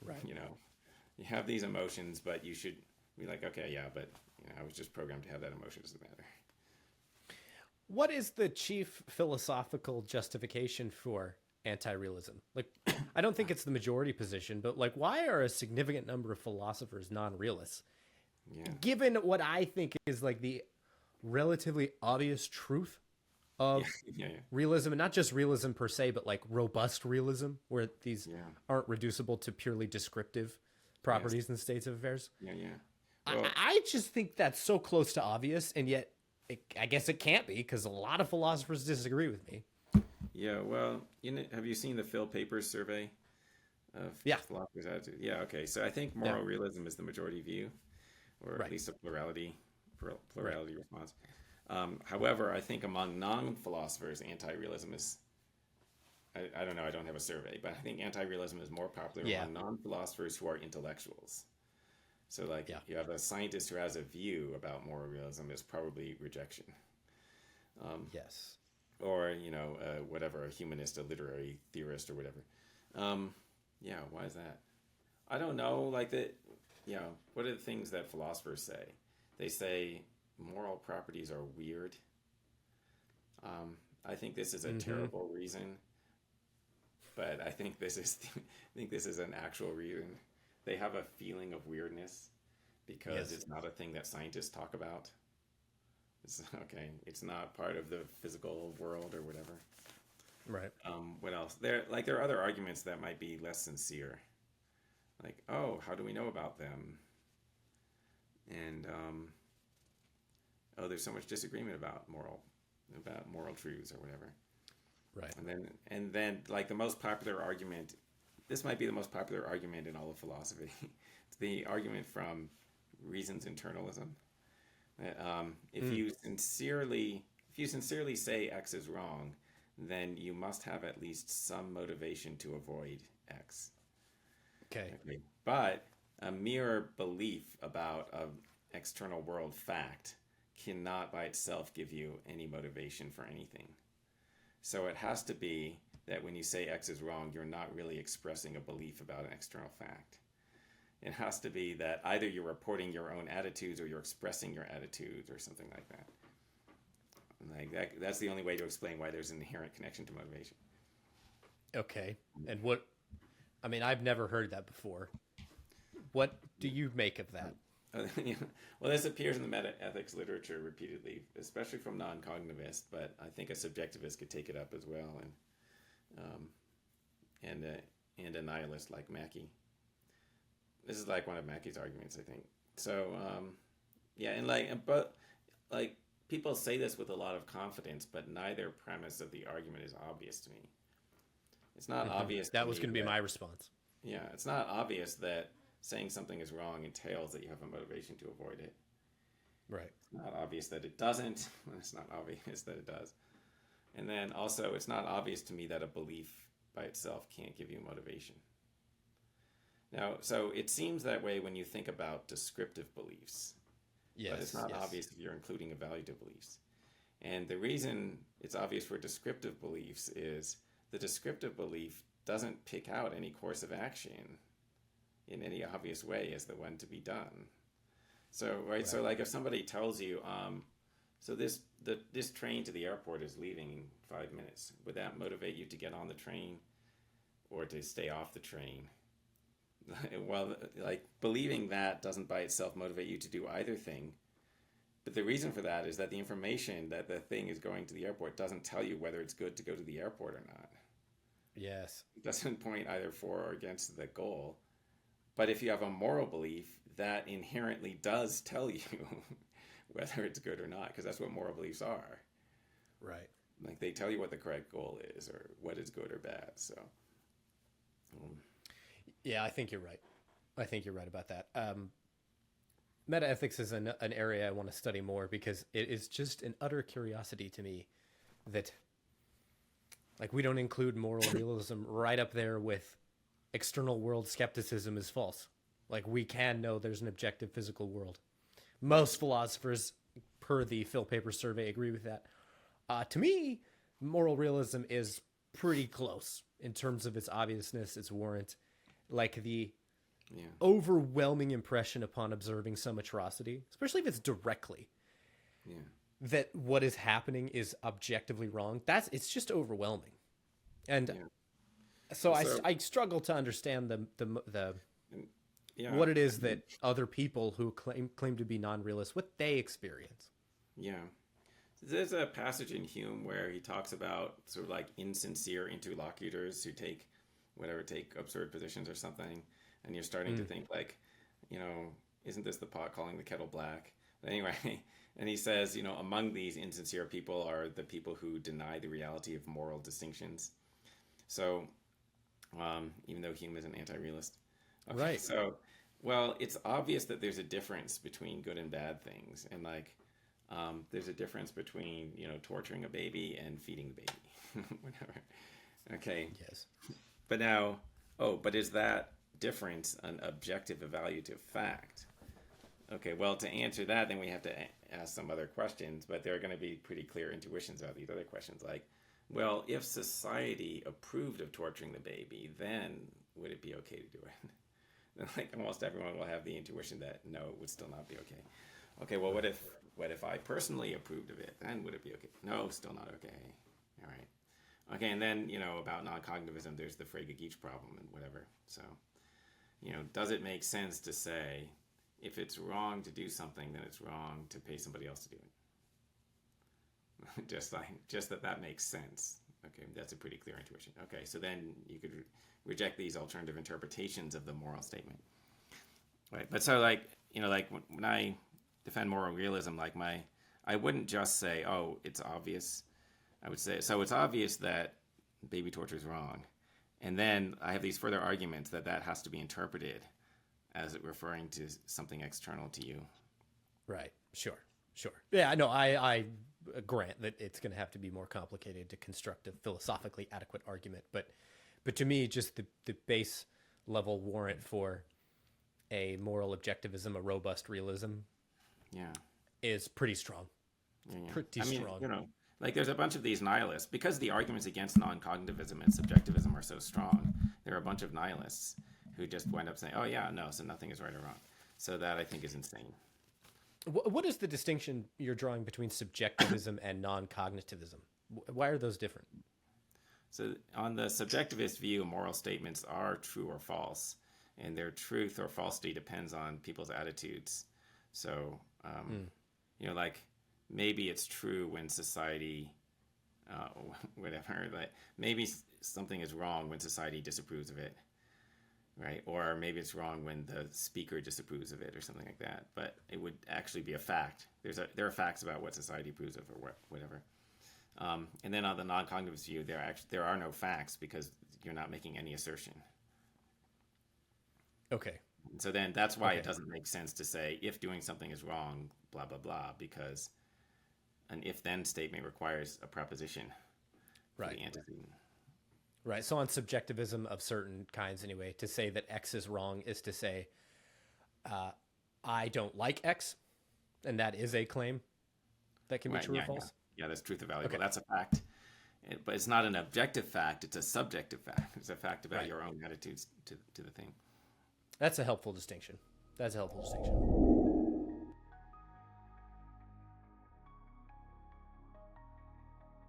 Speaker 1: Right.
Speaker 2: You have these emotions, but you should be like, okay, yeah, but I was just programmed to have that emotion. Doesn't matter.
Speaker 1: What is the chief philosophical justification for anti-realism? Like, I don't think it's the majority position, but like, why are a significant number of philosophers non-realists? Yeah. Given what I think is like the relatively obvious truth of realism, and not just realism per se, but like robust realism, where these aren't reducible to purely descriptive properties and states of affairs. Well, I just think that's so close to obvious, and yet I guess it can't be, because a lot of philosophers disagree with me.
Speaker 2: Yeah, well, have you seen the Phil Papers survey of philosophers' attitude? Yeah, okay. So I think moral realism is the majority view, or at least a plurality response. However, I think among non-philosophers, anti-realism is, I don't know, I don't have a survey, but I think anti-realism is more popular among non-philosophers who are intellectuals. So you have a scientist who has a view about moral realism is probably rejection.
Speaker 1: Yes.
Speaker 2: Or, whatever, a humanist, a literary theorist or whatever. Why is that? I don't know. What are the things that philosophers say? They say moral properties are weird. I think this is a terrible reason, but I think this is an actual reason. They have a feeling of weirdness because it's not a thing that scientists talk about. It's not part of the physical world or whatever.
Speaker 1: Right.
Speaker 2: What else? There are other arguments that might be less sincere. Like, oh, how do we know about them? And there's so much disagreement about moral truths or whatever.
Speaker 1: Right.
Speaker 2: And then like the most popular argument, this might be the most popular argument in all of philosophy. It's the argument from reason's internalism. If you sincerely say X is wrong, then you must have at least some motivation to avoid X. Okay. But a mere belief about an external world fact cannot by itself give you any motivation for anything. So it has to be that when you say X is wrong, you're not really expressing a belief about an external fact. It has to be that either you're reporting your own attitudes or you're expressing your attitudes or something like that. That's the only way to explain why there's an inherent connection to motivation.
Speaker 1: Okay. And I've never heard that before. What do you make of that?
Speaker 2: Well, this appears in the meta-ethics literature repeatedly, especially from non-cognitivists. But I think a subjectivist could take it up as well, um, and a nihilist like Mackey. This is like one of Mackey's arguments, I think. So yeah, and but like people say this with a lot of confidence, but neither premise of the argument is obvious to me. It's not obvious.
Speaker 1: That was going to be my response.
Speaker 2: Yeah, it's not obvious that saying something is wrong entails that you have a motivation to avoid it.
Speaker 1: Right.
Speaker 2: It's not obvious that it doesn't. It's not obvious that it does. And then also, it's not obvious to me that a belief by itself can't give you motivation. Now, so it seems that way when you think about descriptive beliefs.
Speaker 1: Yes.
Speaker 2: But it's not obvious if you're including evaluative beliefs. And the reason it's obvious for descriptive beliefs is the descriptive belief doesn't pick out any course of action in any obvious way as the one to be done. So, right. So like if somebody tells you, so this train to the airport is leaving in 5 minutes, would that motivate you to get on the train or to stay off the train? Well, like believing that doesn't by itself motivate you to do either thing. But the reason for that is that the information that the thing is going to the airport doesn't tell you whether it's good to go to the airport or not.
Speaker 1: Yes.
Speaker 2: It doesn't point either for or against the goal. But if you have a moral belief, that inherently does tell you whether it's good or not, because that's what moral beliefs are.
Speaker 1: Right.
Speaker 2: Like they tell you what the correct goal is or what is good or bad. So.
Speaker 1: Yeah, I think you're right. I think you're right about that. Metaethics is an area I want to study more because it is just an utter curiosity to me that, like, we don't include moral realism right up there with external world skepticism is false. Like, we can know there's an objective physical world. Most philosophers, per the Phil Paper survey, agree with that. To me, moral realism is pretty close in terms of its obviousness, its warrant. Like the overwhelming impression upon observing some atrocity, especially if it's directly, that what is happening is objectively wrong. It's just overwhelming, and so I struggle to understand the what it is that other people who claim to be non-realists, what they experience.
Speaker 2: Yeah. There's a passage in Hume where he talks about sort of like insincere interlocutors who take absurd positions or something, and you're starting to think like, isn't this the pot calling the kettle black? But anyway, and he says, among these insincere people are the people who deny the reality of moral distinctions. So, even though Hume is an anti-realist. Okay, right. So, well, it's obvious that there's a difference between good and bad things, and like, there's a difference between torturing a baby and feeding the baby, whatever. Okay.
Speaker 1: Yes.
Speaker 2: But now, but is that difference an objective evaluative fact? Okay, well, to answer that, then we have to ask some other questions, but there are going to be pretty clear intuitions about these other questions, like, well, if society approved of torturing the baby, then would it be okay to do it? Then, like, almost everyone will have the intuition that no, it would still not be okay. Okay, well, what if I personally approved of it? Then would it be okay? No, still not okay. All right. Okay, and then, about non-cognitivism, there's the Frege-Geach problem and whatever. So, does it make sense to say, if it's wrong to do something, then it's wrong to pay somebody else to do it? just that makes sense. Okay, that's a pretty clear intuition. Okay, so then you could reject these alternative interpretations of the moral statement. Right, but so like when I defend moral realism, I wouldn't just say, oh, it's obvious. I would say, so it's obvious that baby torture is wrong. And then I have these further arguments that has to be interpreted as it referring to something external to you.
Speaker 1: Right. Sure. Yeah, no, I grant that it's going to have to be more complicated to construct a philosophically adequate argument. But to me, just the base level warrant for a moral objectivism, a robust realism, is pretty strong. Pretty strong.
Speaker 2: Like there's a bunch of these nihilists, because the arguments against non-cognitivism and subjectivism are so strong, there are a bunch of nihilists who just wind up saying, oh yeah, no, so nothing is right or wrong. So that I think is insane.
Speaker 1: What is the distinction you're drawing between subjectivism and non-cognitivism? Why are those different?
Speaker 2: So on the subjectivist view, moral statements are true or false, and their truth or falsity depends on people's attitudes. So, like maybe it's true when society, whatever, like maybe something is wrong when society disapproves of it, right? Or maybe it's wrong when the speaker disapproves of it or something like that. But it would actually be a fact. There are facts about what society approves of or whatever. And then on the non-cognitivist view, there are no facts because you're not making any assertion.
Speaker 1: Okay.
Speaker 2: So then that's why it doesn't make sense to say if doing something is wrong, blah, blah, blah, because an if-then statement requires a proposition for the antecedent.
Speaker 1: Right. So on subjectivism of certain kinds anyway, to say that X is wrong is to say, I don't like X, and that is a claim that can be true or false?
Speaker 2: Yeah, that's truth or value. Well, that's a fact. But it's not an objective fact. It's a subjective fact. It's a fact about your own attitudes to the thing.
Speaker 1: That's a helpful distinction. That's a helpful distinction.